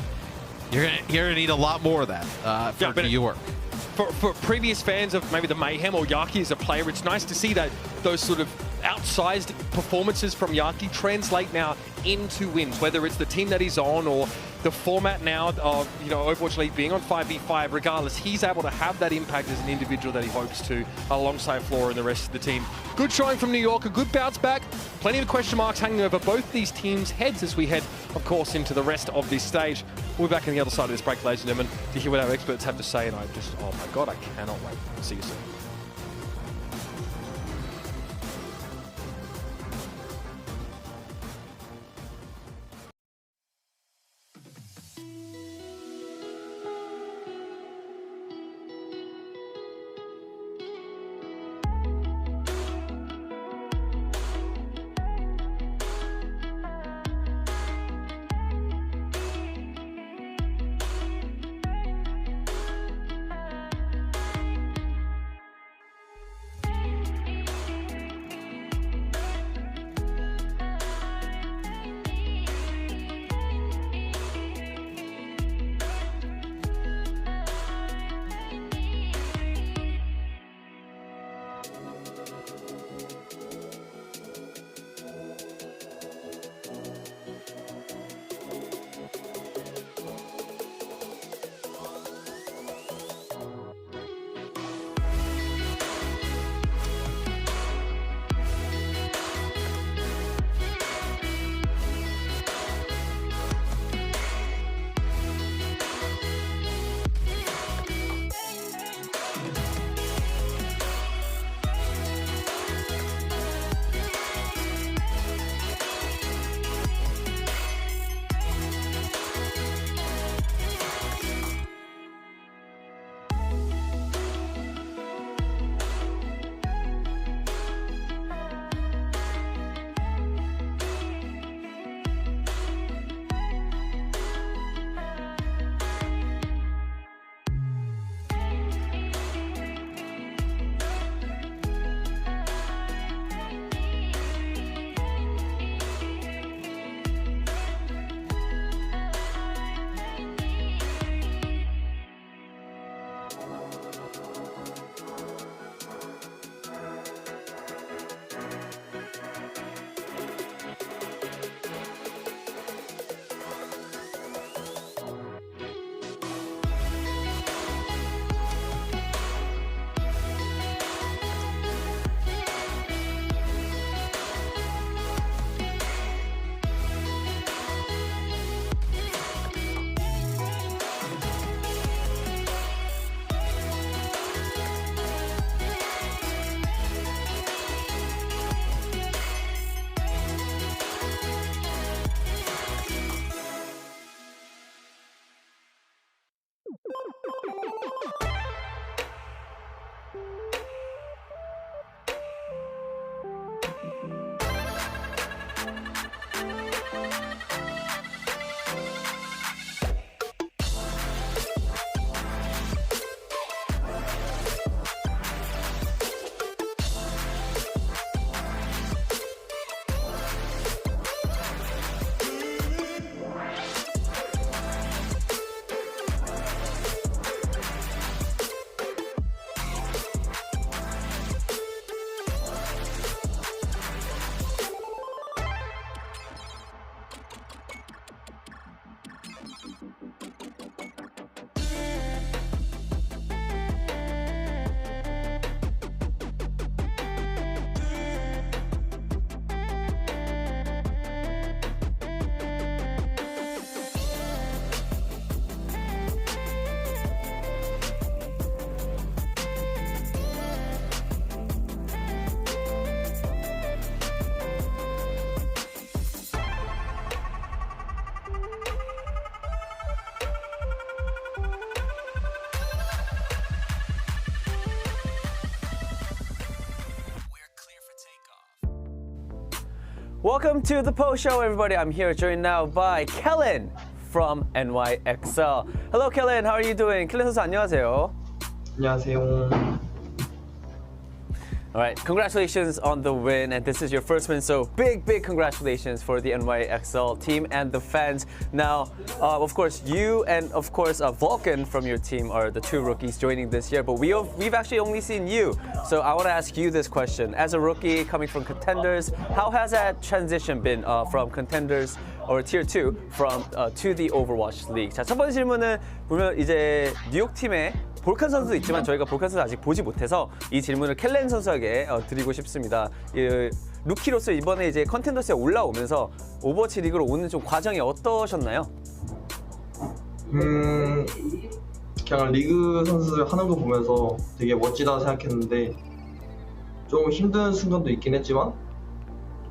you're gonna need a lot more of that for New York. For previous fans of maybe the Mayhem or Yaki as a player, it's nice to see that those sort of outsized performances from Yaki translate now into wins, whether it's the team that he's on or the format now of Overwatch League being on 5v5. Regardless, he's able to have that impact as an individual that he hopes to, alongside Flora and the rest of the team. Good showing from New York, a good bounce back. Plenty of question marks hanging over both these teams' heads as we head, of course, into the rest of this stage. We'll be back on the other side of this break, ladies and gentlemen, to hear what our experts have to say, and oh my God, I cannot wait. See you soon. Welcome to the post show, everybody. I'm here joined now by Kellen from NYXL. Hello, Kellen. How are you doing? 켈렌 선수 안녕하세요. 안녕하세요. All right, congratulations on the win, and this is your first win, so big congratulations for the NYXL team and the fans. Now, of course, you and of course Vulcan from your team are the two rookies joining this year, but we've actually only seen you. So I want to ask you this question: as a rookie coming from Contenders, how has that transition been from Contenders or Tier 2 from to the Overwatch League? 자, 첫 번째 질문은 보면 이제 뉴욕 팀의 볼칸 선수도 있지만 저희가 볼칸 선수 아직 보지 못해서 이 질문을 켈렌 선수에게 드리고 싶습니다. 루키로서 이번에 이제 컨텐더스에 올라오면서 오버워치 리그로 오는 좀 과정이 어떠셨나요? 그냥 리그 선수들 하는 거 보면서 되게 멋지다 생각했는데 좀 힘든 순간도 있긴 했지만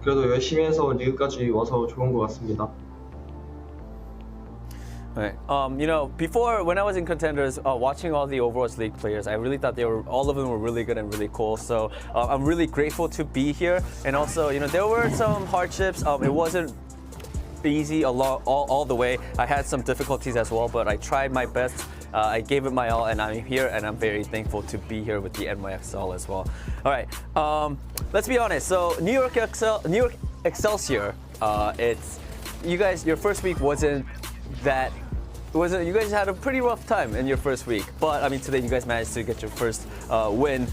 그래도 열심히 해서 리그까지 와서 좋은 것 같습니다. Right. You know, before when I was in Contenders, watching all the Overwatch League players, I really thought all of them were really good and really cool. So I'm really grateful to be here. And also, you know, there were some hardships. It wasn't easy all the way. I had some difficulties as well, but I tried my best. I gave it my all, and I'm here, and I'm very thankful to be here with the NYXL as well. All right. Let's be honest. So New York Excelsior. It's you guys. Your first week wasn't. You guys had a pretty rough time in your first week, but I mean today you guys managed to get your first win.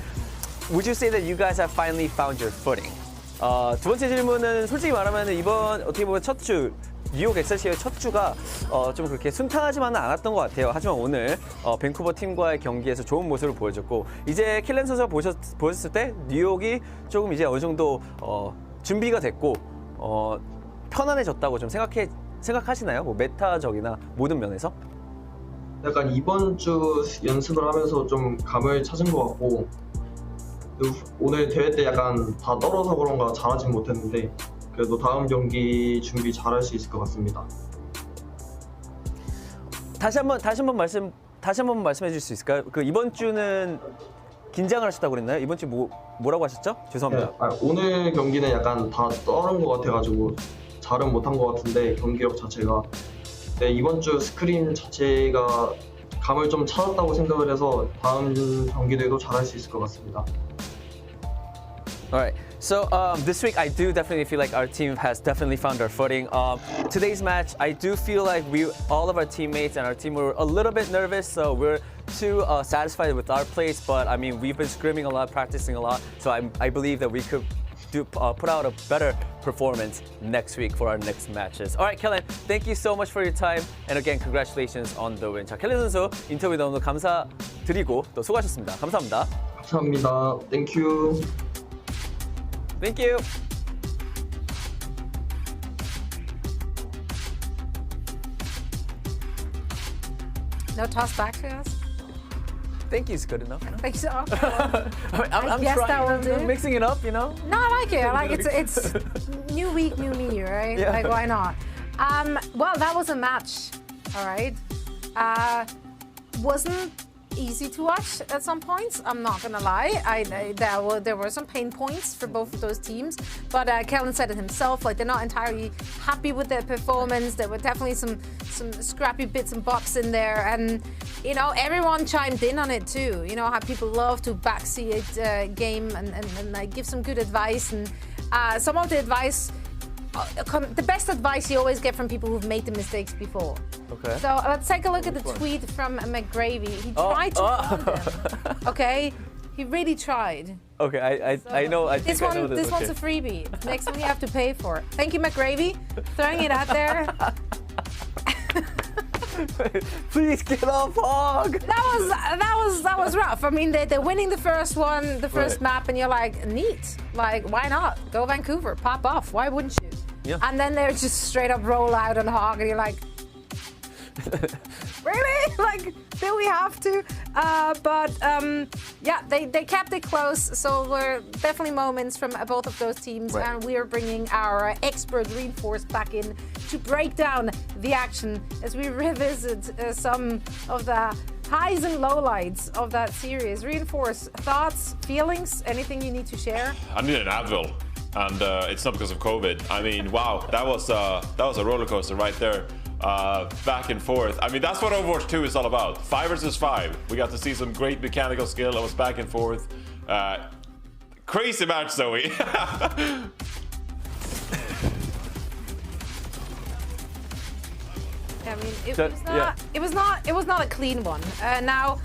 Would you say that you guys have finally found your footing? 두 번째 질문은 솔직히 말하면 이번 어떻게 보면 첫 주 뉴욕 엑셀시어의 첫 주가 좀 그렇게 순탄하지만은 않았던 것 같아요. 하지만 오늘 밴쿠버 팀과의 경기에서 좋은 모습을 보여줬고 이제 켈렌 선수가 보셨을 때 뉴욕이 조금 이제 어느 정도 준비가 됐고 편안해졌다고 좀 생각하시나요? 뭐 메타적이나 모든 면에서? 약간 이번 주 연습을 하면서 좀 감을 찾은 것 같고 오늘 대회 때 약간 다 떨어서 그런가 잘하진 못했는데 그래도 다음 경기 준비 잘할 수 있을 것 같습니다. 다시 한번 말씀해 주실 수 있을까요? 그 이번 주는 긴장을 하셨다고 그랬나요? 이번 주 뭐라고 하셨죠? 죄송합니다. 네, 오늘 경기는 약간 다 떨은 것 같아가지고 잘은 못한 것 같은데 경기력 자체가 이번 주 스크린 자체가 감을 좀 찾았다고 생각을 해서 다음 경기들도 잘할 수 있을 것 같습니다. Alright, so this week I do definitely feel like our team has definitely found our footing. Today's match, I do feel like all of our teammates and our team were a little bit nervous, so we're too satisfied with our place, but I mean we've been scrimming a lot, practicing a lot, so I believe that we could put out a better performance next week for our next matches. All right, Kellen, thank you so much for your time, and again, congratulations on the win. 자, 켈렌 선수 인터뷰 너무 감사드리고 또 수고하셨습니다. 감사합니다. 감사합니다. Thank you. Thank you. No toss back to us? Thank you is good enough. I think so. I'm guess trying. that will do. I'm mixing it up, you know. No, I like it. I like it. It's new week, new me, right? Yeah. Like, why not? Well, that was a match. All right. Wasn't easy to watch at some points. I'm not gonna lie. There were some pain points for both of those teams. But Kellen said it himself. Like they're not entirely happy with their performance. There were definitely some scrappy bits and bops in there, and you know everyone chimed in on it too. You know how people love to backseat a game and like give some good advice, and some of the advice. The best advice you always get from people who've made the mistakes before. Okay. So let's take a look at the tweet from McGravy. He tried to warn them. Okay, he really tried. Okay, I know. I think I know this. This one's a freebie. Next one you have to pay for. Thank you, McGravy, throwing it out there. Please get off Hog. That was rough. I mean, they're winning the first one, the first map, and you're like, neat. Like, why not? Go Vancouver, pop off. Why wouldn't you? Yeah. And then they're just straight up roll out on Hog, and you're like, really? Like, do we have to? Yeah, they kept it close. So we're definitely moments from both of those teams, right. And we are bringing our expert Reinforce back in to break down the action as we revisit some of the highs and lowlights of that series. Reinforce, thoughts, feelings, anything you need to share? I need an Advil. and it's not because of COVID. I mean, wow, that was a roller coaster right there. Back and forth. I mean, that's what Overwatch 2 is all about. 5 versus 5. We got to see some great mechanical skill. It was back and forth. Crazy match, Zoe. I mean, it was not a clean one. Now,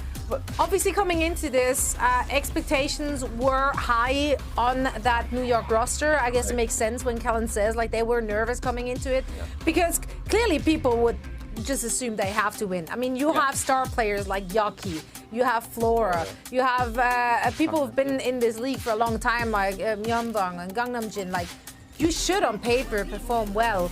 obviously, coming into this, expectations were high on that New York roster. I guess it makes sense when Kellen says like they were nervous coming into it, because clearly people would just assume they have to win. I mean, you have star players like Yaki, you have Flora, you have people who've been in this league for a long time like Myeonbong and Gangnam Jin. Like, you should on paper perform well.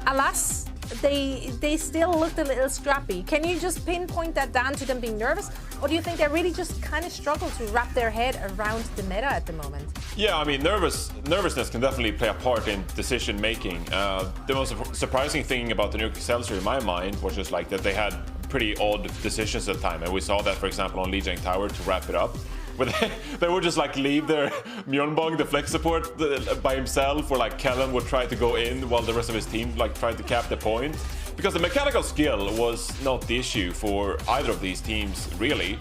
Alas, they still looked a little scrappy. Can you just pinpoint that down to them being nervous? Or do you think they really just kind of struggle to wrap their head around the meta at the moment? Yeah, I mean, nervousness can definitely play a part in decision making. The most surprising thing about the new Excelsior in my mind was just like that they had pretty odd decisions at the time. And we saw that, for example, on Lijiang Tower to wrap it up. But they would just like leave their Myeonbong, the flex support, by himself, or like Kellen would try to go in while the rest of his team like tried to cap the point. Because the mechanical skill was not the issue for either of these teams, really.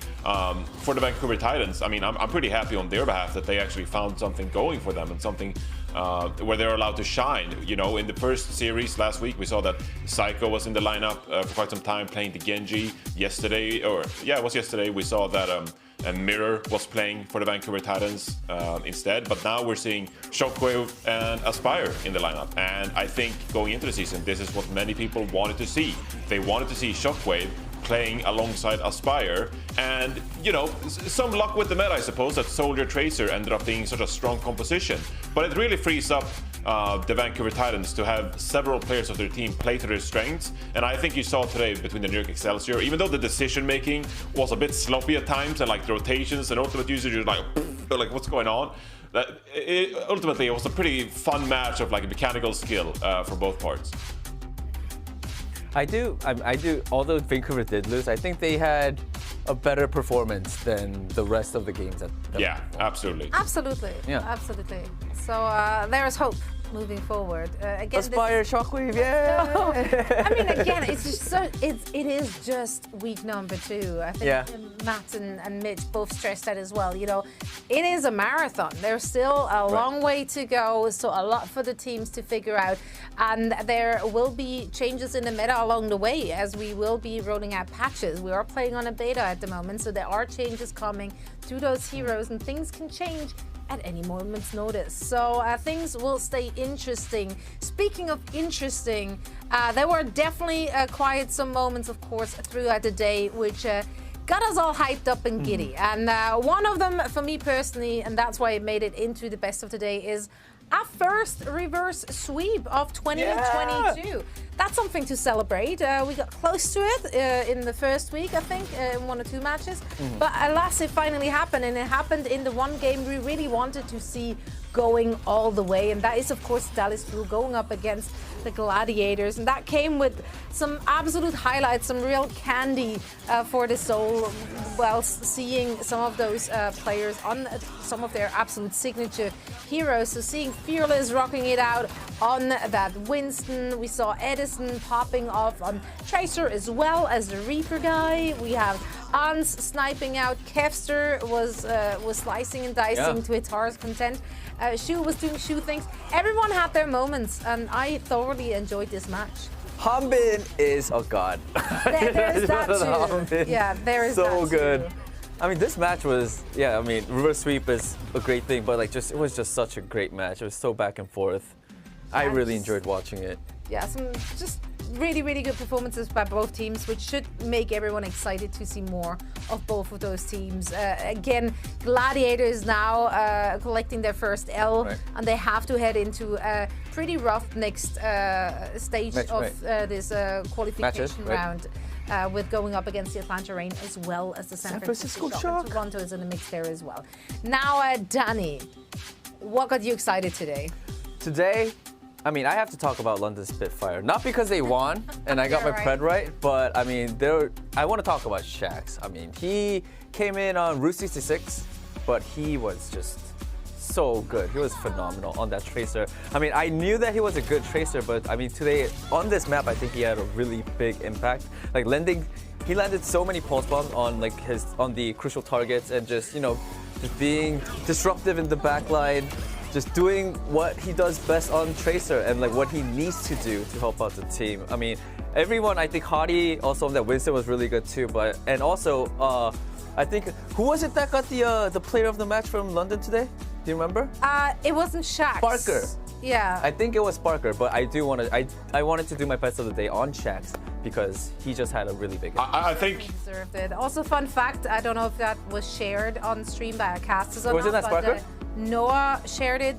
For the Vancouver Titans, I mean, I'm pretty happy on their behalf that they actually found something going for them and something where they're allowed to shine. You know, in the first series last week, we saw that Psycho was in the lineup for quite some time playing the Genji. Yesterday, it was yesterday, we saw that and Mirror was playing for the Vancouver Titans instead. But now we're seeing Shockwave and Aspire in the lineup. And I think going into the season, this is what many people wanted to see. They wanted to see Shockwave playing alongside Aspire. And, you know, some luck with the meta, I suppose, that Soldier Tracer ended up being such a strong composition. But it really frees up the Vancouver Titans to have several players of their team play to their strengths. And I think you saw today between the New York Excelsior, even though the decision making was a bit sloppy at times, and like the rotations and ultimate usage, you're like what's going on? Ultimately, it was a pretty fun match of like mechanical skill for both parts. I do. Although Vancouver did lose, I think they had a better performance than the rest of the games. Absolutely. Absolutely. Yeah. Absolutely. So there is hope moving forward. Again, Aspire, Shockwave, yeah. No, I mean, again, it's just it is just week number 2. I think Matt and Mitch both stressed that as well. You know, it is a marathon. There's still a long way to go, so a lot for the teams to figure out. And there will be changes in the meta along the way, as we will be rolling out patches. We are playing on a beta at the moment, so there are changes coming to those heroes, and things can change at any moment's notice. So things will stay interesting. Speaking of interesting, there were definitely quite some moments, of course, throughout the day, which got us all hyped up and giddy. And one of them, for me personally, and that's why it made it into the best of the day, is our first reverse sweep of 2022. That's something to celebrate. We got close to it in the first week, I think, in 1 or 2 matches. But alas, it finally happened, and it happened in the one game we really wanted to see going all the way, and that is, of course, Dallas Blue going up against the Gladiators, and that came with some absolute highlights, some real candy for the soul, while seeing some of those players on some of their absolute signature heroes. So seeing Fearless rocking it out on that Winston, we saw Edison popping off on Tracer as well as the Reaper guy. We have Ans sniping out. Kevster was slicing and dicing to its heart's content. Shu was doing Shu things. Everyone had their moments, and I thoroughly enjoyed this match. Hanbin is a god. There's that too. Yeah, there is so that good. Too. I mean, this match was, I mean, reverse sweep is a great thing, but like, it was just such a great match. It was so back and forth. I really enjoyed watching it. Yeah, some just really, really good performances by both teams, which should make everyone excited to see more of both of those teams. Again, Gladiators now collecting their first L, and they have to head into a pretty rough next stage of this qualification round. With going up against the Atlanta Reign as well as the San Francisco Shock. Toronto is in the mix there as well. Now, Danny, what got you excited today? Today, I mean, I have to talk about London Spitfire. Not because they won and I got my pred right, but I mean, I want to talk about Shax. I mean, he came in on Route 66, but he was just so good. He was phenomenal on that Tracer. I mean, I knew that he was a good Tracer, but I mean, today on this map, I think he had a really big impact. Like he landed so many pulse bombs on on the crucial targets, and just just being disruptive in the backline, just doing what he does best on Tracer and like what he needs to do to help out the team. I mean, everyone, I think Hardy also on that Winston was really good too, and also I think who was it that got the player of the match from London today? Do you remember? It wasn't Shax. Parker. Yeah. I think it was Parker, but I wanted to do my best of the day on Shax because he just had a really big impact. I think Deserved it. Also, fun fact, I don't know if that was shared on stream by our casters or Was not. it that Parker? Noah shared it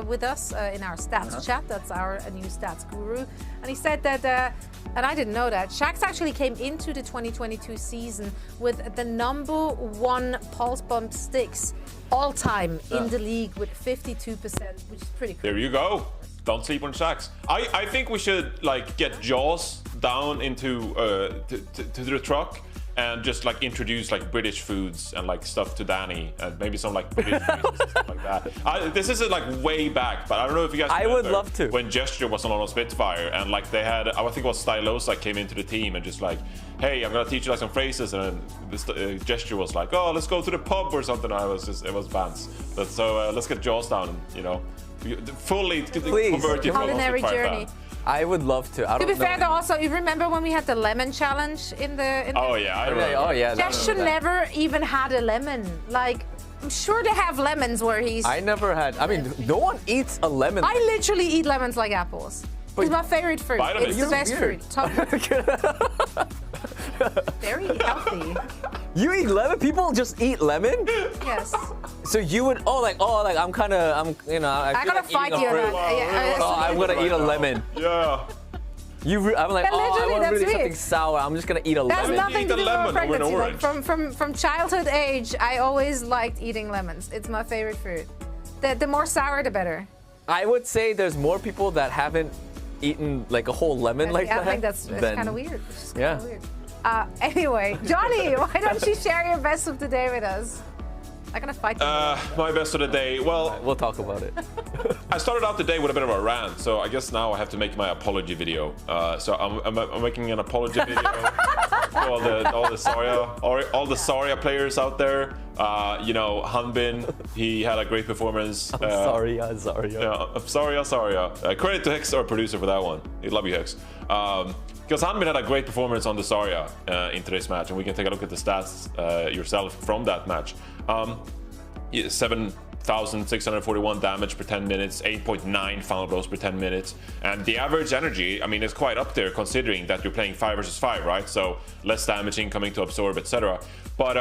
with us in our stats chat. That's our new stats guru. And he said that, and I didn't know that, Shax actually came into the 2022 season with the #1 pulse bomb sticks all time in the league with 52%, which is pretty cool. there you go. Don't sleep on Shax. I think we should like get Jaws down into to the truck and just like introduce like British foods and like stuff to Danny and maybe some like British foods and stuff like that. This is like way back, but I don't know if you guys I would love to. when Gesture was on Spitfire and like they had, I think it was Stylosa came into the team and just like, hey, I'm gonna teach you like some phrases, and then this Gesture was like, oh, let's go to the pub or something. It was Vance. So let's get Jaws down, fully convert you to a Culinary Spitfire journey. fan. I would love to. To be fair, though, also, you remember when we had the lemon challenge in the Oh yeah, I remember. Oh yeah. Gesture never even had a lemon. Like, I'm sure they have lemons where he's... I never had. I mean, no one eats a lemon. I literally eat lemons like apples. It's my favorite fruit. Vitamins. It's the best You're fruit. Very healthy. You eat lemon? People just eat lemon? Yes. So you would I I gotta fight you on that. I'm gonna eat a lemon. Yeah. I'm like, Yeah, I literally, want that's really me. something sour. I'm just gonna eat a That's lemon. nothing Eat to a do with lemon over an pregnancy. Like, orange. from childhood age, I always liked eating lemons. It's my favorite fruit. The more sour, the better. I would say there's more people that haven't eaten like a whole lemon like I that. think that's than- kind of weird. It's just Yeah. kind of weird. Anyway, Johnny, why don't you share your best of the day with us? I'm gonna fight you. My best of the day. Well, We'll talk about it. I started out the day with a bit of a rant, so I guess now I have to make my apology video. So I'm making an apology video to all the Zarya players out there. Hanbin, he had a great performance. I'm sorry, Zarya. Yeah, I'm sorry, Zarya. Credit to Hex, our producer, for that one. We love you, Hex. Because Hanbin had a great performance on the Zarya in today's match, and we can take a look at the stats yourself from that match. 7,641 damage per 10 minutes, 8.9 final blows per 10 minutes, and the average energy, I mean, is quite up there considering that you're playing 5 versus 5, right? So less damage incoming to absorb, etc. But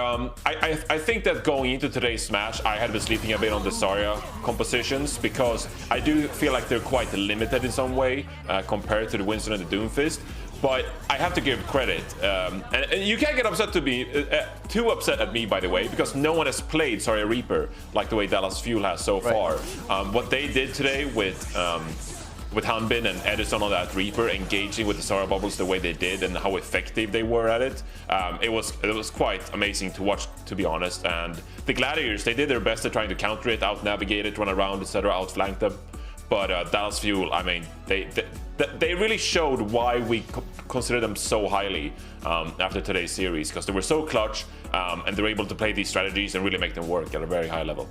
I think that going into today's match, I had been sleeping a bit on the Zarya compositions because I do feel like they're quite limited in some way compared to the Winston and the Doomfist. But I have to give credit, and you can't get upset too upset at me, by the way, because no one has played Zarya Reaper like the way Dallas Fuel has so far. What they did today with Hanbin and Edison on that Reaper, engaging with the Zarya bubbles the way they did and how effective they were at it, it was quite amazing to watch, to be honest. And the Gladiators, they did their best at trying to counter it, out-navigate it, run around, etc., outflank them. But Dallas Fuel, I mean, they really showed why we consider them so highly after today's series, because they were so clutch and they're able to play these strategies and really make them work at a very high level.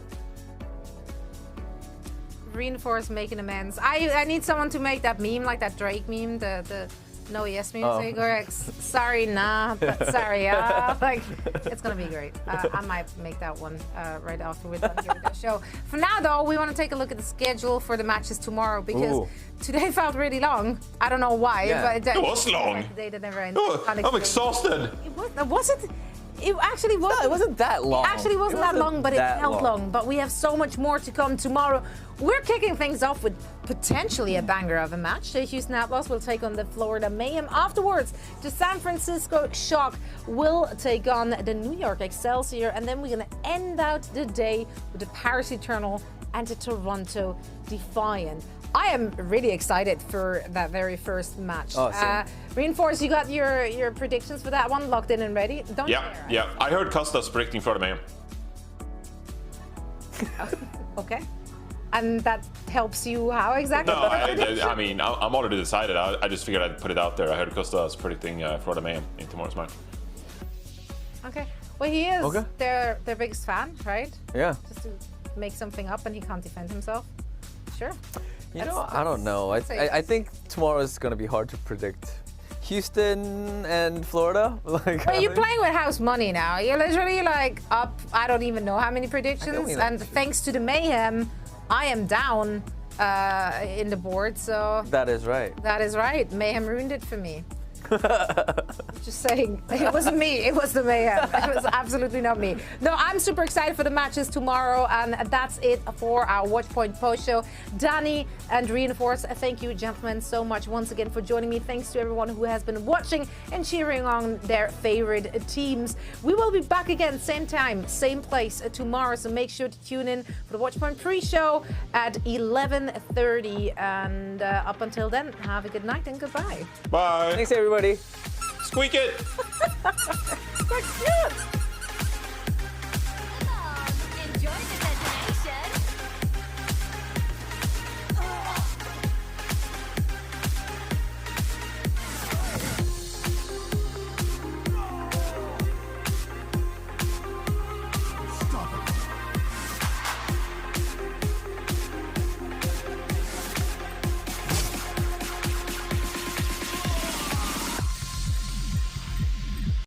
Reinforce making amends. I need someone to make that meme, like that Drake meme, the no yes meme. Oh. Say, correct. Sorry, nah, but sorry, yeah. Like, it's gonna be great. I might make that one right after we're done here with the show. For now, though, we want to take a look at the schedule for the matches tomorrow because today felt really long. I don't know why, but It was long. The day that never ends. I'm exhausted. It actually wasn't. No, it wasn't that long. It actually wasn't that long, but it felt long. But we have so much more to come tomorrow. We're kicking things off with potentially a banger of a match. The Houston Outlaws will take on the Florida Mayhem. Afterwards, the San Francisco Shock will take on the New York Excelsior. And then we're going to end out the day with the Paris Eternal and the Toronto Defiant. I am really excited for that very first match. Reinforce, you got your predictions for that one locked in and ready? Don't you? Yeah. I heard Costas predicting for the Mayhem. Okay. And that helps you how exactly? No, I mean, I'm already decided. I just figured I'd put it out there. I heard Costa is predicting Florida Mayhem in tomorrow's match. Okay. Well, he is their biggest fan, right? Yeah. Just to make something up and he can't defend himself. Sure. You know, I don't know. I think tomorrow is going to be hard to predict. Houston and Florida? Like, well, you're playing with house money now. You're literally like up, I don't even know how many predictions. And thanks to the Mayhem, I am down in the board, so... That is right. That is right. Mayhem ruined it for me. Just saying, it wasn't me, it was the Mayhem. It was absolutely not me. No, I'm super excited for the matches tomorrow, and that's it for our Watchpoint post show. Danny and Reinforce, thank you, gentlemen, so much once again for joining me. Thanks to everyone who has been watching and cheering on their favorite teams. We will be back again, same time, same place tomorrow, so make sure to tune in for the Watchpoint pre-show at 11:30. And up until then, have a good night and goodbye. Bye. Thanks, everybody. Squeak it. That's good.